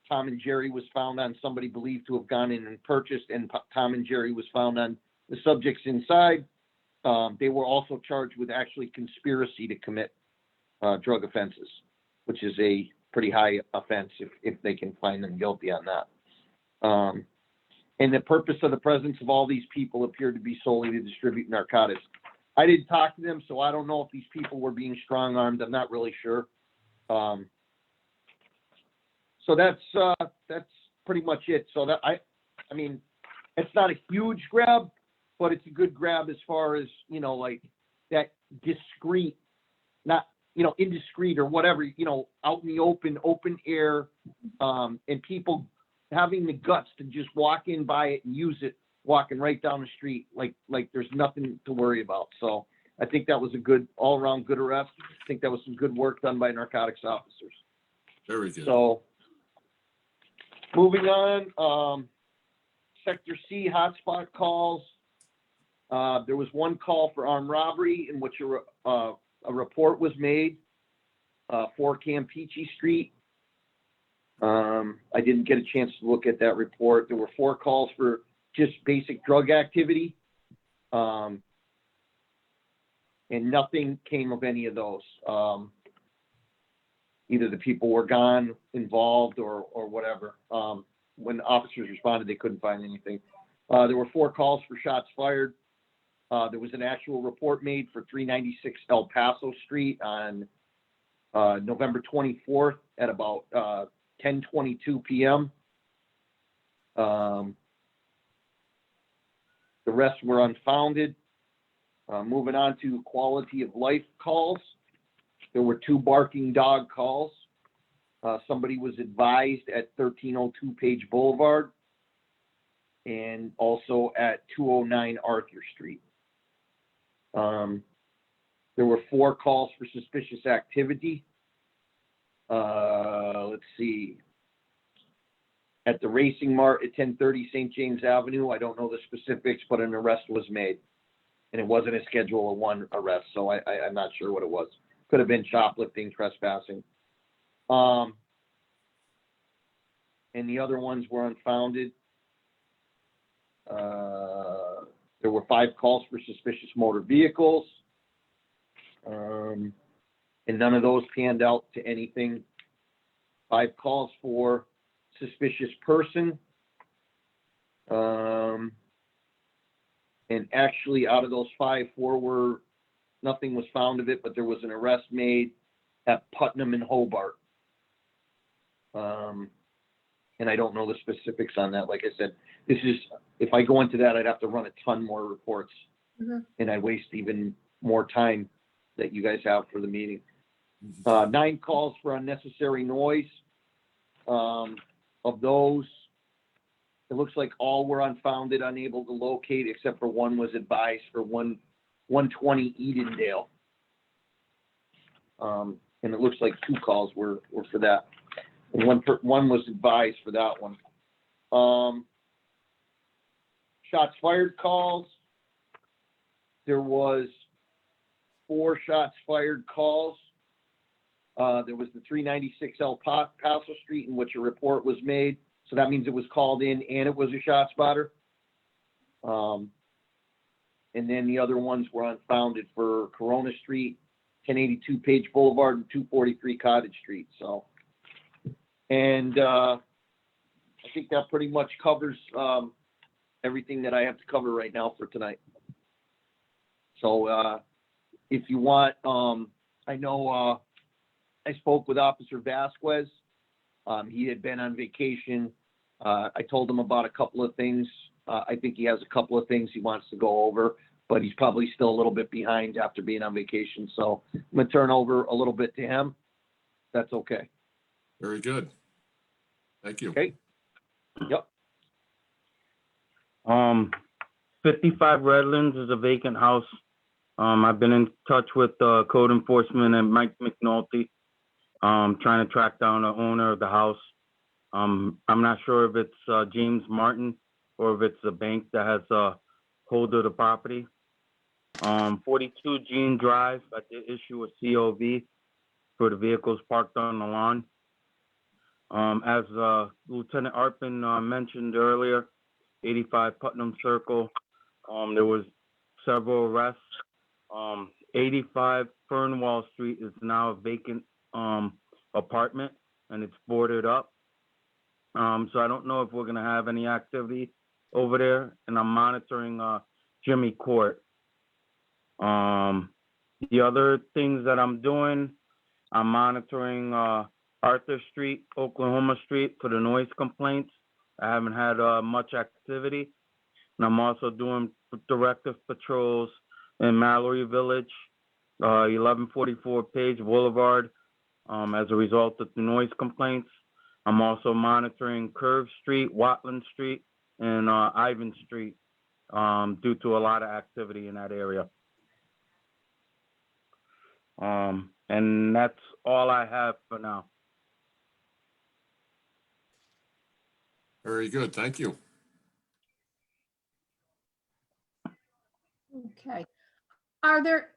Speaker 2: Tom and Jerry was found on somebody believed to have gone in and purchased, and Tom and Jerry was found on the subjects inside, they were also charged with actually conspiracy to commit drug offenses, which is a pretty high offense if they can find them guilty on that. And the purpose of the presence of all these people appeared to be solely to distribute narcotics. I didn't talk to them, so I don't know if these people were being strong-armed. I'm not really sure. So that's pretty much it. So that I mean, it's not a huge grab, but it's a good grab as far as, you know, like that discreet, not, you know, indiscreet or whatever, you know, out in the open air, and people having the guts to just walk in, buy it, and use it, walking right down the street like there's nothing to worry about. So I think that was a good, all-around good arrest. I think that was some good work done by narcotics officers.
Speaker 4: Very good.
Speaker 2: So moving on, Sector C hotspot calls. There was one call for armed robbery in which a report was made, 4 Campeche Street. I didn't get a chance to look at that report. There were 4 calls for just basic drug activity. and nothing came of any of those. Either the people were gone, involved, or whatever. When officers responded, they couldn't find anything. There were 4 calls for shots fired. There was an actual report made for 396 El Paso Street on November 24th at about 10:22 p.m. The rest were unfounded. Moving on to quality of life calls. There were 2 barking dog calls. Somebody was advised at 1302 Page Boulevard and also at 209 Arthur Street. There were 4 calls for suspicious activity. Let's see. At the Racing Mart at 1030 St. James Avenue, I don't know the specifics, but an arrest was made. And it wasn't a Schedule 1 arrest, so I'm not sure what it was. Could have been shoplifting, trespassing. And the other ones were unfounded. There were 5 calls for suspicious motor vehicles. And none of those panned out to anything. 5 calls for suspicious person. And actually, out of those 5, 4 were, nothing was found of it, but there was an arrest made at Putnam and Hobart. And I don't know the specifics on that. Like I said, this is, if I go into that, I'd have to run a ton more reports. And I'd waste even more time that you guys have for the meeting. 9 calls for unnecessary noise. Of those, it looks like all were unfounded, unable to locate, except for one was advised for 120 Edendale. And it looks like 2 calls were for that. And one was advised for that one. Shots fired calls. There was 4 shots fired calls. There was the 396 El Paso Street in which a report was made. So that means it was called in and it was a shot spotter. And then the other ones were unfounded for Corona Street, 1082 Page Boulevard, and 243 Cottage Street. So, and I think that pretty much covers everything that I have to cover right now for tonight. So if you want, I know I spoke with Officer Vasquez. He had been on vacation. I told him about a couple of things. I think he has a couple of things he wants to go over, but he's probably still a little bit behind after being on vacation. So I'm going to turn over a little bit to him. That's okay.
Speaker 4: Very good. Thank you.
Speaker 2: Okay. Yep.
Speaker 10: 55 Redlands is a vacant house. I've been in touch with code enforcement and Mike McNulty, trying to track down the owner of the house. I'm not sure if it's James Martin or if it's a bank that has hold of the property. 42 Jean Drive, I did issue a COV for the vehicles parked on the lawn. As Lieutenant Arpin mentioned earlier, 85 Putnam Circle, there was several arrests. 85 Fernwall Street is now a vacant apartment and it's boarded up. So I don't know if we're gonna have any activity over there, and I'm monitoring Jimmy Court. The other things that I'm doing, I'm monitoring Arthur Street, Oklahoma Street for the noise complaints. I haven't had much activity. And I'm also doing directive patrols in Mallory Village, 1144 Page Boulevard, as a result of the noise complaints. I'm also monitoring Curve Street, Watland Street, and Ivan Street due to a lot of activity in that area. And that's all I have for now.
Speaker 4: Very good. Thank you.
Speaker 1: Okay. Are there,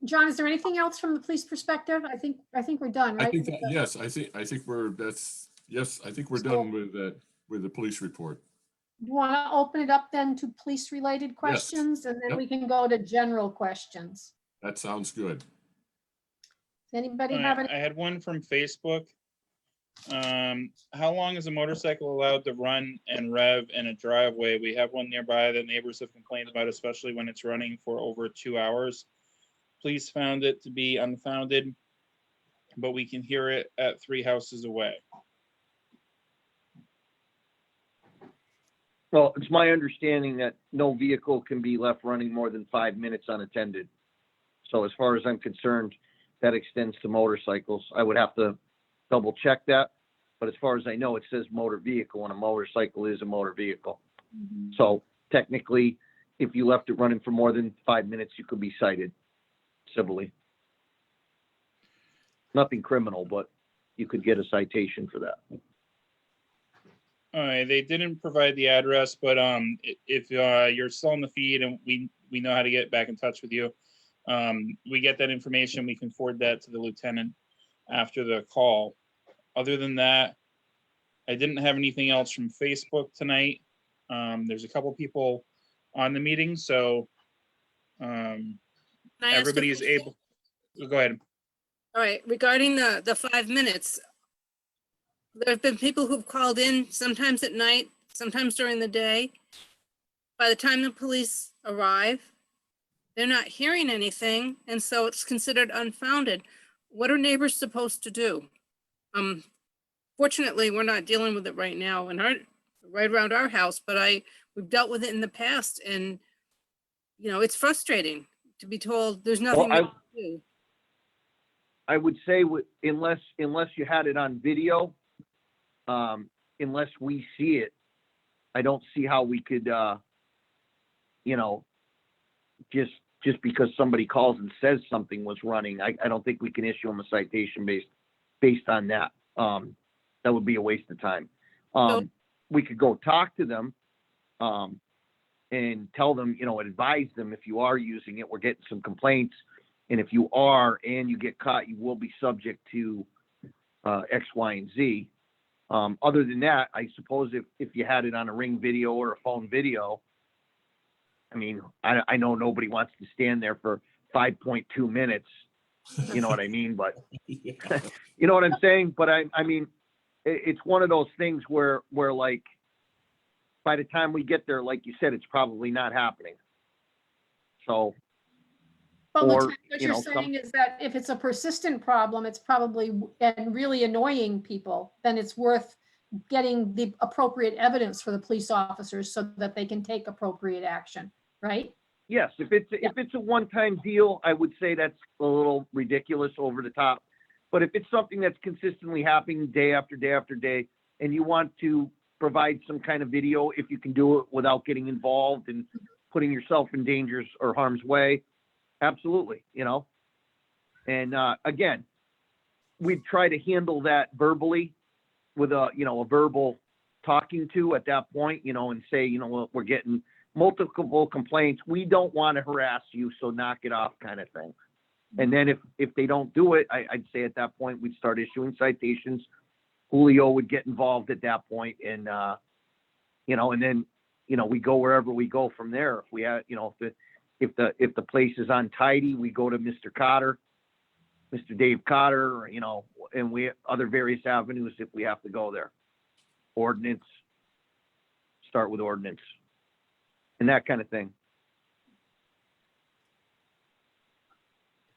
Speaker 1: John, is there anything else from the police perspective? I think we're done, right?
Speaker 4: I think that, yes, I think we're, that's, yes, I think we're done with that, with the police report.
Speaker 1: You want to open it up then to police-related questions, and then
Speaker 4: Yep.
Speaker 1: we can go to general questions.
Speaker 4: That sounds good.
Speaker 1: Does anybody
Speaker 3: All
Speaker 1: have
Speaker 3: right,
Speaker 1: any?
Speaker 3: I had one from Facebook. How long is a motorcycle allowed to run and rev in a driveway? We have one nearby that neighbors have complained about, especially when it's running for over 2 hours. Police found it to be unfounded, but we can hear it at 3 houses away.
Speaker 2: Well, it's my understanding that no vehicle can be left running more than 5 minutes unattended. So as far as I'm concerned, that extends to motorcycles. I would have to double check that. But as far as I know, it says motor vehicle, and a motorcycle is a motor vehicle. So technically, if you left it running for more than 5 minutes, you could be cited civilly. Nothing criminal, but you could get a citation for that.
Speaker 3: All right, they didn't provide the address, but if you're still on the feed and we know how to get back in touch with you, we get that information, we can forward that to the lieutenant after the call. Other than that, I didn't have anything else from Facebook tonight. There's a couple people on the meeting, so
Speaker 6: Can I ask a
Speaker 3: everybody is
Speaker 6: question?
Speaker 3: able. Go ahead.
Speaker 6: All right, regarding the 5 minutes, there have been people who've called in sometimes at night, sometimes during the day. By the time the police arrive, they're not hearing anything, and so it's considered unfounded. What are neighbors supposed to do? Fortunately, we're not dealing with it right now in right around our house, but we've dealt with it in the past, and it's frustrating to be told there's nothing
Speaker 2: Well,
Speaker 6: to do.
Speaker 2: I would say unless you had it on video, unless we see it, I don't see how we could, just because somebody calls and says something was running, I don't think we can issue them a citation based on that. That would be a waste of time. We could go talk to them, and tell them, advise them if you are using it, we're getting some complaints. And if you are, and you get caught, you will be subject to, X, Y, and Z. Other than that, I suppose if you had it on a Ring video or a phone video, I mean, I know nobody wants to stand there for 5.2 minutes. You know what I mean? But you know what I'm saying? But I mean, it's one of those things where like, by the time we get there, like you said, it's probably not happening. So,
Speaker 1: But
Speaker 2: or,
Speaker 1: Lieutenant, what you're saying is that if it's a persistent problem, it's probably, and really annoying people, then it's worth getting the appropriate evidence for the police officers so that they can take appropriate action, right?
Speaker 2: yes, if it's a one-time deal, I would say that's a little ridiculous, over the top. But if it's something that's consistently happening day after day after day, and you want to provide some kind of video, if you can do it without getting involved and putting yourself in danger or harm's way, absolutely, And again, we'd try to handle that verbally with a verbal talking to at that point, and say, we're getting multiple complaints. We don't want to harass you, so knock it off, kind of thing. And then if they don't do it, I'd say at that point, we'd start issuing citations. Julio would get involved at that point, and, and then, we go wherever we go from there. If we have, if the place is untidy, we go to Mr. Cotter, Mr. Dave Cotter, and we other various avenues if we have to go there. Ordinance, start with ordinance, and that kind of thing.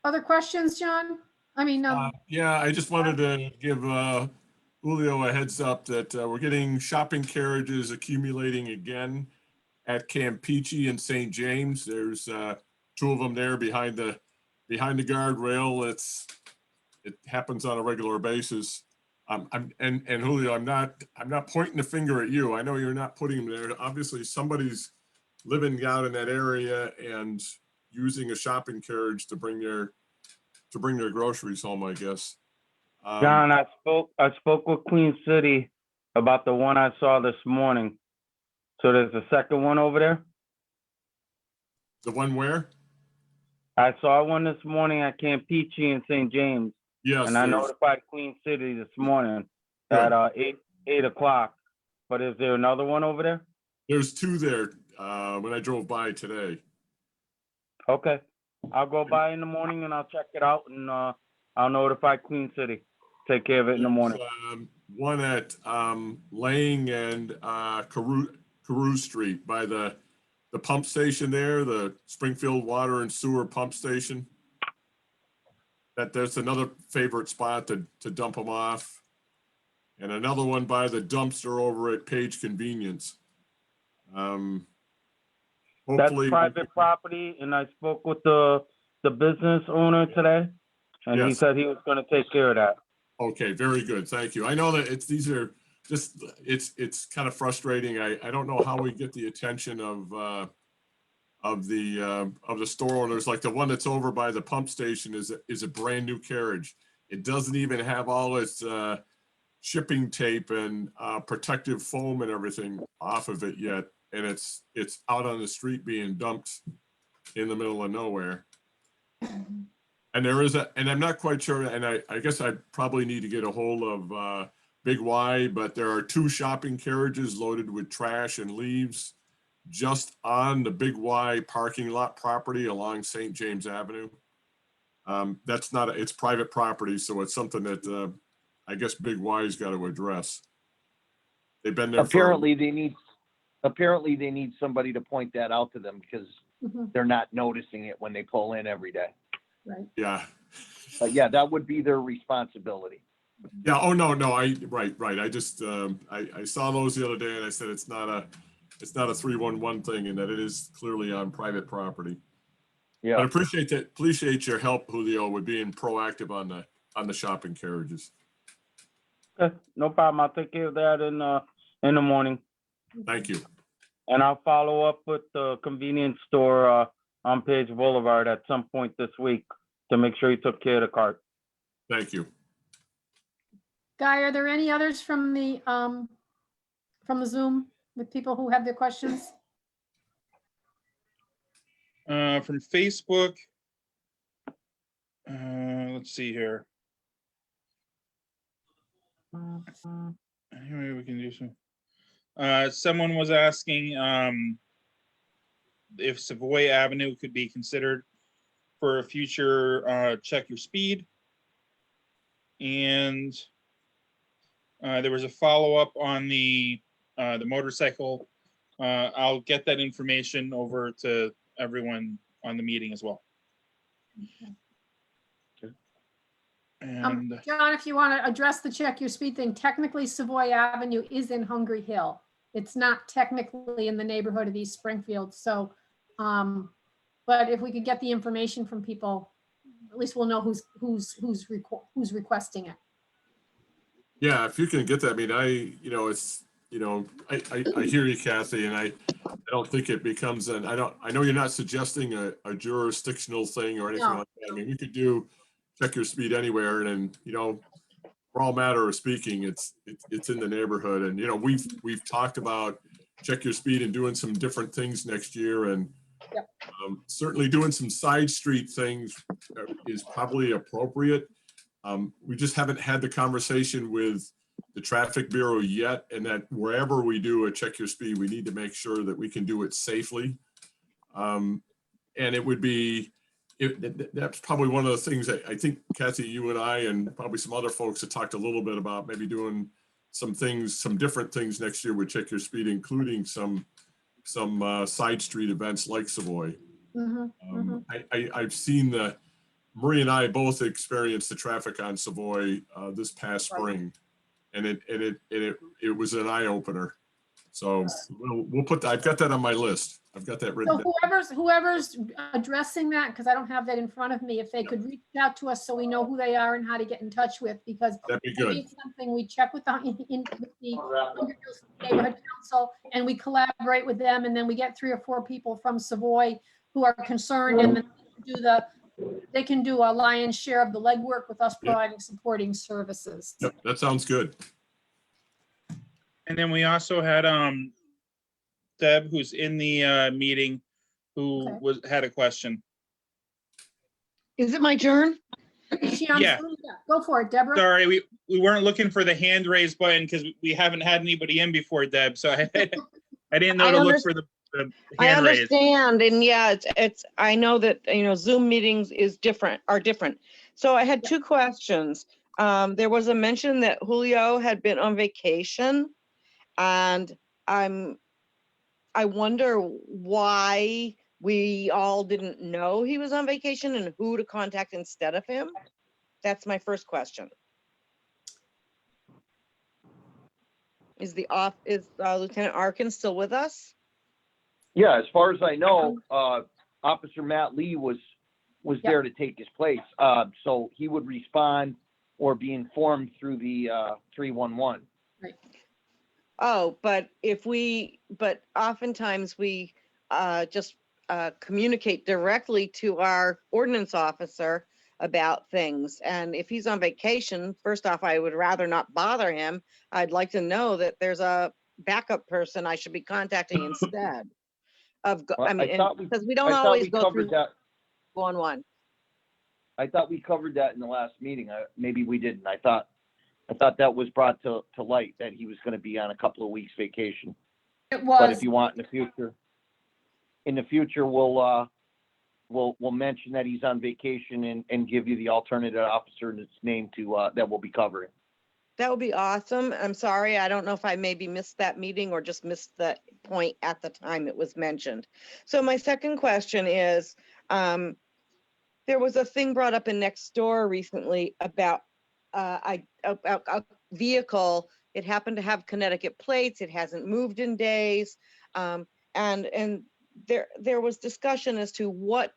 Speaker 1: Other questions, John? I mean,
Speaker 4: Yeah, I just wanted to give Julio a heads up that we're getting shopping carriages accumulating again at Campeche and St. James. There's 2 of them there behind the guardrail. It happens on a regular basis. And Julio, I'm not pointing the finger at you. I know you're not putting them there. Obviously, somebody's living out in that area and using a shopping carriage to bring their groceries home, I guess.
Speaker 10: John, I spoke with Queen City about the one I saw this morning. So there's a second one over there?
Speaker 4: The one where?
Speaker 10: I saw one this morning at Campeche and St. James.
Speaker 4: Yes.
Speaker 10: And I notified Queen City this morning at 8 o'clock. But is there another one over there?
Speaker 4: There's two there, when I drove by today.
Speaker 10: Okay. I'll go by in the morning and I'll check it out and, I'll notify Queen City. Take care of it in the morning.
Speaker 4: One at, Lang and, Carew Street by the pump station there, the Springfield Water and Sewer Pump Station. There's another favorite spot to dump them off. And another one by the dumpster over at Page Convenience.
Speaker 10: That's
Speaker 4: Hopefully,
Speaker 10: private property, and I spoke with the business owner today, and he
Speaker 4: Yes.
Speaker 10: said he was gonna take care of that.
Speaker 4: okay, very good, thank you. I know that it's kind of frustrating. I don't know how we get the attention of the store owners. Like the one that's over by the pump station is a brand new carriage. It doesn't even have all its shipping tape and protective foam and everything off of it yet, and it's out on the street being dumped in the middle of nowhere. And and I'm not quite sure, and I guess I probably need to get a hold of Big Y, but there are 2 shopping carriages loaded with trash and leaves just on the Big Y parking lot property along St. James Avenue. That's not, it's private property, so it's something that I guess Big Y's got to address. They've been there
Speaker 2: Apparently they need somebody to point that out to them because they're not noticing it when they pull in every day.
Speaker 1: Right.
Speaker 4: Yeah.
Speaker 2: But yeah, that would be their responsibility.
Speaker 4: Yeah. Oh, no. Right. I just, I saw those the other day and I said, it's not a 311 thing and that it is clearly on private property.
Speaker 2: Yeah.
Speaker 4: But appreciate your help, Julio, with being proactive on the shopping carriages.
Speaker 10: Okay, no problem. I'll take care of that in the morning.
Speaker 4: Thank you.
Speaker 10: And I'll follow up with the convenience store, on Page Boulevard at some point this week to make sure you took care of the cart.
Speaker 4: Thank you.
Speaker 1: Guy, are there any others from the Zoom with people who have their questions?
Speaker 3: From Facebook. Let's see here. Anyway, we can do some. Someone was asking if Savoy Avenue could be considered for a future check your speed. And there was a follow-up on the motorcycle. I'll get that information over to everyone on the meeting as well. And
Speaker 1: John, if you want to address the check your speed thing, technically Savoy Avenue is in Hungry Hill. It's not technically in the neighborhood of East Springfield. So, but if we could get the information from people, at least we'll know who's requesting it.
Speaker 4: Yeah, if you can get that, I mean, I hear you, Kathy, and I don't think it becomes I know you're not suggesting a jurisdictional thing or anything like that. I mean, we could do check your speed anywhere, and for all matter of speaking, it's in the neighborhood, and we've talked about check your speed and doing some different things next year, and certainly doing some side street things is probably appropriate. We just haven't had the conversation with the traffic bureau yet, and that wherever we do a check your speed, we need to make sure that we can do it safely. And it would be, that's probably one of the things that I think, Kathy, you and I, and probably some other folks have talked a little bit about maybe doing some different things next year with check your speed, including some side street events like Savoy. I've seen Marie and I both experienced the traffic on Savoy this past spring, and it was an eye opener. So we'll put that. I've got that on my list. I've got that written down.
Speaker 1: So whoever's addressing that, because I don't have that in front of me, if they could reach out to us so we know who they are and how to get in touch with, because
Speaker 4: That'd be good.
Speaker 1: it's something we check with the neighborhood council, and we collaborate with them, and then we get 3 or 4 people from Savoy who are concerned, and then they can do a lion's share of the legwork with us providing supporting services.
Speaker 4: Yep, that sounds good.
Speaker 3: And then we also had Deb, who's in the meeting, who had a question.
Speaker 5: Is it my turn?
Speaker 1: Is she on
Speaker 3: Yeah.
Speaker 1: Zoom? Yeah. Go for it, Deborah.
Speaker 3: Sorry, we weren't looking for the hand raise button because we haven't had anybody in before, Deb. So I didn't know
Speaker 5: I
Speaker 3: to look
Speaker 5: underst-
Speaker 3: for the
Speaker 5: I
Speaker 3: hand raised.
Speaker 5: understand, and yeah, I know that, Zoom meetings are different. So I had two questions. There was a mention that Julio had been on vacation, and I wonder why we all didn't know he was on vacation and who to contact instead of him. That's my first question. Is Lieutenant Arkin still with us?
Speaker 2: Yeah, as far as I know, Officer Matt Lee was
Speaker 1: Yep.
Speaker 2: there to take his place. So he would respond or be informed through the 311.
Speaker 5: Oh, but oftentimes we just communicate directly to our ordinance officer about things. And if he's on vacation, first off, I would rather not bother him. I'd like to know that there's a backup person I should be contacting instead of,
Speaker 2: Well,
Speaker 5: because we don't
Speaker 2: I thought
Speaker 5: always
Speaker 2: we
Speaker 5: go through
Speaker 2: covered that.
Speaker 5: 111.
Speaker 2: I thought we covered that in the last meeting. Maybe we didn't. I thought that was brought to light that he was going to be on a couple of weeks vacation.
Speaker 1: It
Speaker 2: But
Speaker 1: was,
Speaker 2: if you want in the future, we'll mention that he's on vacation and give you the alternative officer and its name that we'll be covering.
Speaker 5: That would be awesome. I'm sorry, I don't know if I maybe missed that meeting or just missed the point at the time it was mentioned. So my second question is, there was a thing brought up in Nextdoor recently about a vehicle. It happened to have Connecticut plates. It hasn't moved in days. And there was discussion as to what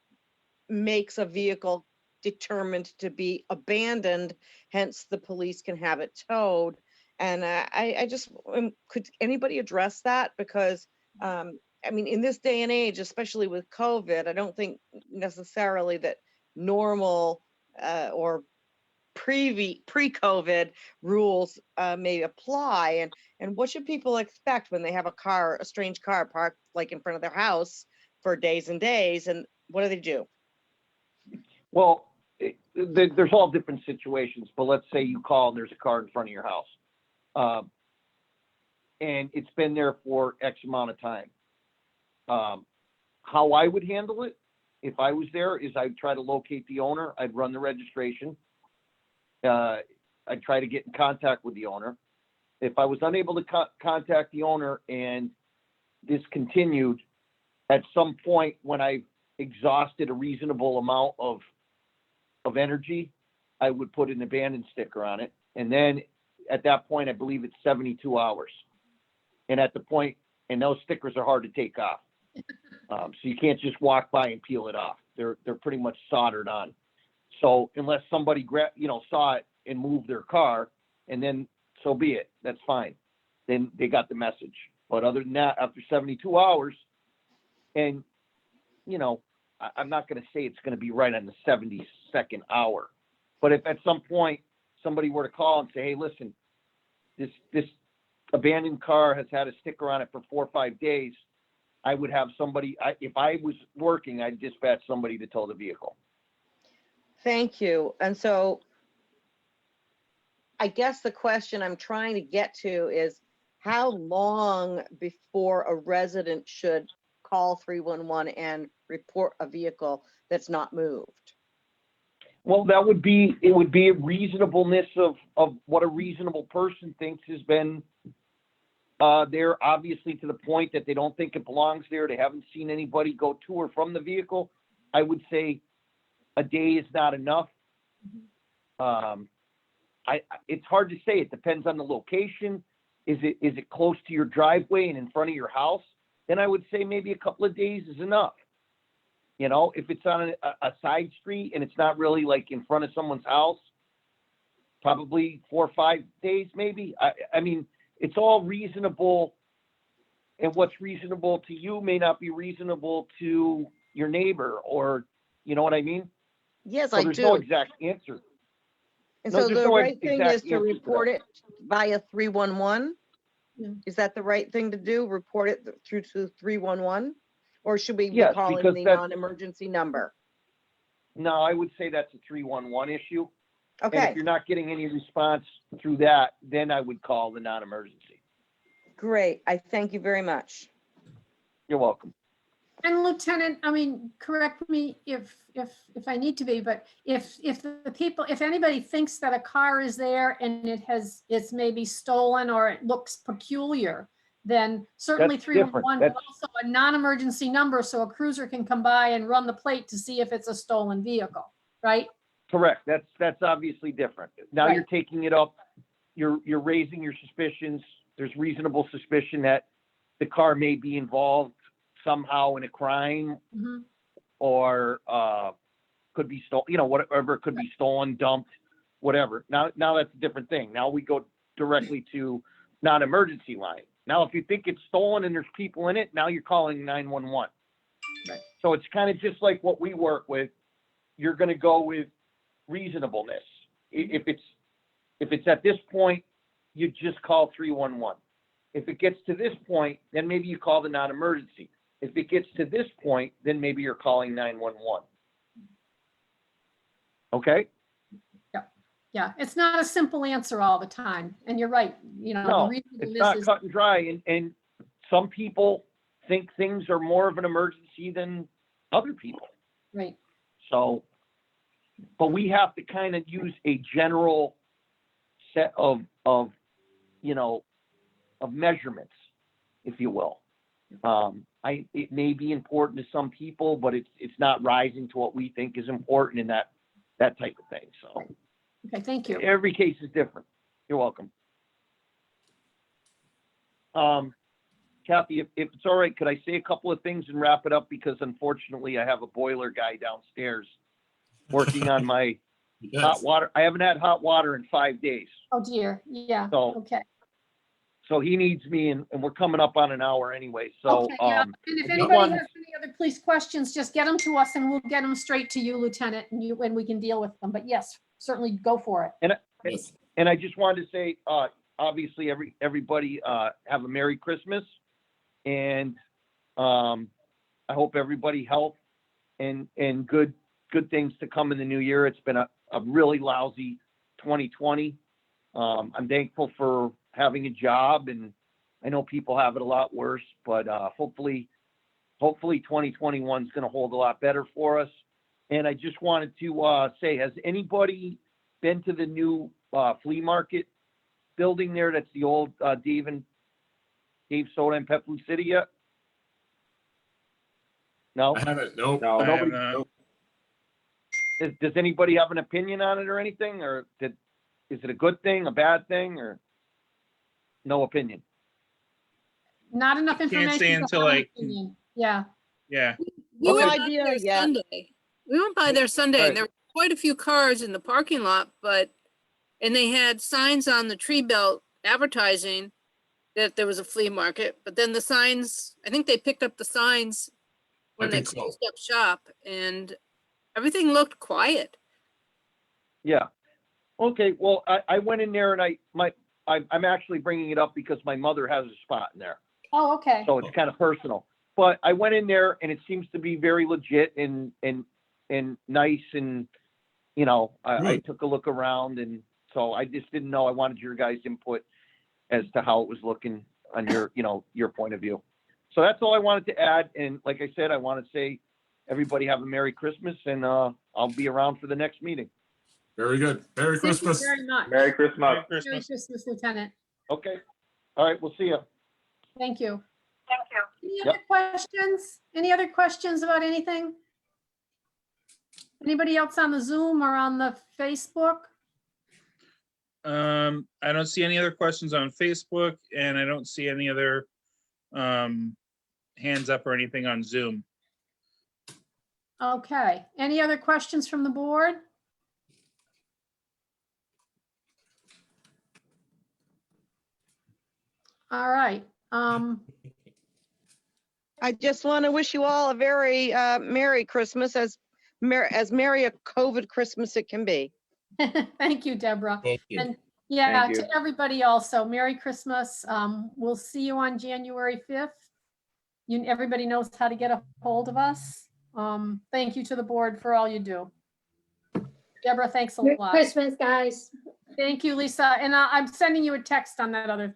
Speaker 5: makes a vehicle determined to be abandoned, hence the police can have it towed. And I just, could anybody address that? Because, I mean, in this day and age, especially with COVID, I don't think necessarily that normal or pre-COVID rules may apply. And what should people expect when they have a strange car parked like in front of their house for days and days? And what do they do?
Speaker 2: Well, there's all different situations, but let's say you call and there's a car in front of your house. And it's been there for X amount of time. How I would handle it, if I was there, is I'd try to locate the owner. I'd run the registration. I'd try to get in contact with the owner. If I was unable to contact the owner and this continued, at some point when I exhausted a reasonable amount of energy, I would put an abandoned sticker on it. And then at that point, I believe it's 72 hours. And at the point, and those stickers are hard to take off. So you can't just walk by and peel it off. They're pretty much soldered on. So unless somebody saw it and moved their car, and then so be it, that's fine. Then they got the message. But other than that, after 72 hours, and I'm not going to say it's going to be right on the 72nd hour, but if at some point somebody were to call and say, hey, listen, this abandoned car has had a sticker on it for 4 or 5 days, I would have somebody, if I was working, I'd dispatch somebody to tow the vehicle.
Speaker 5: Thank you. And so I guess the question I'm trying to get to is how long before a resident should call 311 and report a vehicle that's not moved?
Speaker 2: Well, it would be a reasonableness of what a reasonable person thinks has been there, obviously to the point that they don't think it belongs there. They haven't seen anybody go to or from the vehicle. I would say a day is not enough. It's hard to say. It depends on the location. Is it close to your driveway and in front of your house? Then I would say maybe a couple of days is enough. If it's on a side street and it's not really like in front of someone's house, probably 4 or 5 days, maybe. I mean, it's all reasonable, and what's reasonable to you may not be reasonable to your neighbor, or, you know what I mean?
Speaker 5: Yes,
Speaker 2: So
Speaker 5: I
Speaker 2: there's
Speaker 5: do.
Speaker 2: no exact answer.
Speaker 5: And
Speaker 2: No,
Speaker 5: so
Speaker 2: there's
Speaker 5: the
Speaker 2: no
Speaker 5: right thing
Speaker 2: exact
Speaker 5: is to
Speaker 2: answer to
Speaker 5: report
Speaker 2: that.
Speaker 5: it via 311?
Speaker 1: Yeah.
Speaker 5: Is that the right thing to do? Report it through to 311? Or should we be
Speaker 2: Yes,
Speaker 5: calling
Speaker 2: because
Speaker 5: the
Speaker 2: that's-
Speaker 5: non-emergency number?
Speaker 2: No, I would say that's a 311 issue. And
Speaker 5: Okay,
Speaker 2: if you're not getting any response through that, then I would call the non-emergency.
Speaker 5: great. I thank you very much.
Speaker 2: You're welcome.
Speaker 1: And Lieutenant, I mean, correct me if I need to be, but if anybody thinks that a car is there and it's maybe stolen or it looks peculiar, then certainly
Speaker 2: That's
Speaker 1: 311
Speaker 2: different.
Speaker 1: is also a non-emergency number, so a cruiser can come by and run the plate to see if it's a stolen vehicle, right?
Speaker 2: Correct. That's obviously different. Now
Speaker 1: Right.
Speaker 2: you're taking it up, you're raising your suspicions. There's reasonable suspicion that the car may be involved somehow in a crime
Speaker 1: Mhm.
Speaker 2: or could be stolen, whatever, it could be stolen, dumped, whatever. Now that's a different thing. Now we go directly to non-emergency line. Now, if you think it's stolen and there's people in it, now you're calling 911.
Speaker 1: Right.
Speaker 2: So it's kind of just like what we work with. You're going to go with reasonableness. If it's at this point, you just call 311. If it gets to this point, then maybe you call the non-emergency. If it gets to this point, then maybe you're calling 911. Okay?
Speaker 1: Yeah, it's not a simple answer all the time. And you're right,
Speaker 2: No,
Speaker 1: the
Speaker 2: it's
Speaker 1: reasonableness
Speaker 2: not
Speaker 1: is,
Speaker 2: cut and dry. And some people think things are more of an emergency than other people.
Speaker 1: right.
Speaker 2: So, but we have to kind of use a general set of measurements, if you will. It may be important to some people, but it's not rising to what we think is important in that type of thing. So
Speaker 1: Okay, thank you.
Speaker 2: every case is different. You're welcome. Kathy, if it's all right, could I say a couple of things and wrap it up? Because unfortunately, I have a boiler guy downstairs working on my hot water. I haven't had hot water in 5 days.
Speaker 1: Oh dear, yeah,
Speaker 2: So-
Speaker 1: okay.
Speaker 2: So he needs me and we're coming up on an hour anyway. So,
Speaker 1: Okay, yeah. And if
Speaker 2: I just
Speaker 1: anybody
Speaker 2: wanted-
Speaker 1: has any other police questions, just get them to us and we'll get them straight to you, Lieutenant, and we can deal with them. But yes, certainly go for it.
Speaker 2: And I just wanted to say, obviously, everybody have a Merry Christmas, and I hope everybody health and good things to come in the new year. It's been a really lousy 2020. I'm thankful for having a job, and I know people have it a lot worse, but hopefully 2021 is going to hold a lot better for us. And I just wanted to say, has anybody been to the new flea market building there? That's the old Dave Soda and Pet Food City yet? No?
Speaker 4: I haven't, nope.
Speaker 3: I have
Speaker 2: Nobody-
Speaker 3: not.
Speaker 2: Does anybody have an opinion on it or anything? Or is it a good thing, a bad thing, or no opinion?
Speaker 1: Not enough
Speaker 3: Can't
Speaker 1: information.
Speaker 3: say
Speaker 1: to
Speaker 3: until,
Speaker 1: have an
Speaker 3: like,
Speaker 1: opinion. Yeah,
Speaker 3: Yeah.
Speaker 6: We
Speaker 2: Okay.
Speaker 6: went by
Speaker 5: Idea
Speaker 6: there
Speaker 5: yet.
Speaker 6: Sunday. We went by there Sunday
Speaker 2: Right.
Speaker 6: and there were quite a few cars in the parking lot, and they had signs on the tree belt advertising that there was a flea market, but then the signs, I think they picked up the signs when they
Speaker 4: think so.
Speaker 6: closed up shop and everything looked quiet.
Speaker 2: Yeah. Okay, well, I went in there and I'm actually bringing it up because my mother has a spot in there.
Speaker 1: oh, okay.
Speaker 2: So it's kind of personal. But I went in there and it seems to be very legit and nice, and I
Speaker 4: Good.
Speaker 2: took a look around, and so I just didn't know. I wanted your guys' input as to how it was looking on your point of view. So that's all I wanted to add. And like I said, I want to say everybody have a Merry Christmas, and I'll be around for the next meeting.
Speaker 4: Very good. Merry
Speaker 1: Thank you
Speaker 4: Christmas.
Speaker 1: very much.
Speaker 11: Merry Christmas.
Speaker 3: Merry
Speaker 1: Merry
Speaker 3: Christmas.
Speaker 1: Christmas, Lieutenant.
Speaker 2: Okay. All right, we'll see you.
Speaker 1: Thank you.
Speaker 12: Thank you.
Speaker 1: Any
Speaker 2: Yep.
Speaker 1: other questions? Any other questions about anything? Anybody else on the Zoom or on the Facebook?
Speaker 3: I don't see any other questions on Facebook, and I don't see any other hands up or anything on Zoom.
Speaker 1: Okay, any other questions from the board? All right,
Speaker 5: I just want to wish you all a very Merry Christmas, as merry a COVID Christmas it can be.
Speaker 1: thank you, Deborah.
Speaker 4: Thank you.
Speaker 1: And yeah,
Speaker 11: Thank you.
Speaker 1: to everybody also, Merry Christmas. We'll see you on January 5th. Everybody knows how to get a hold of us. Thank you to the board for all you do. Deborah, thanks a
Speaker 12: Merry
Speaker 1: lot.
Speaker 12: Christmas, guys.
Speaker 1: Thank you, Lisa. And I'm sending you a text on that other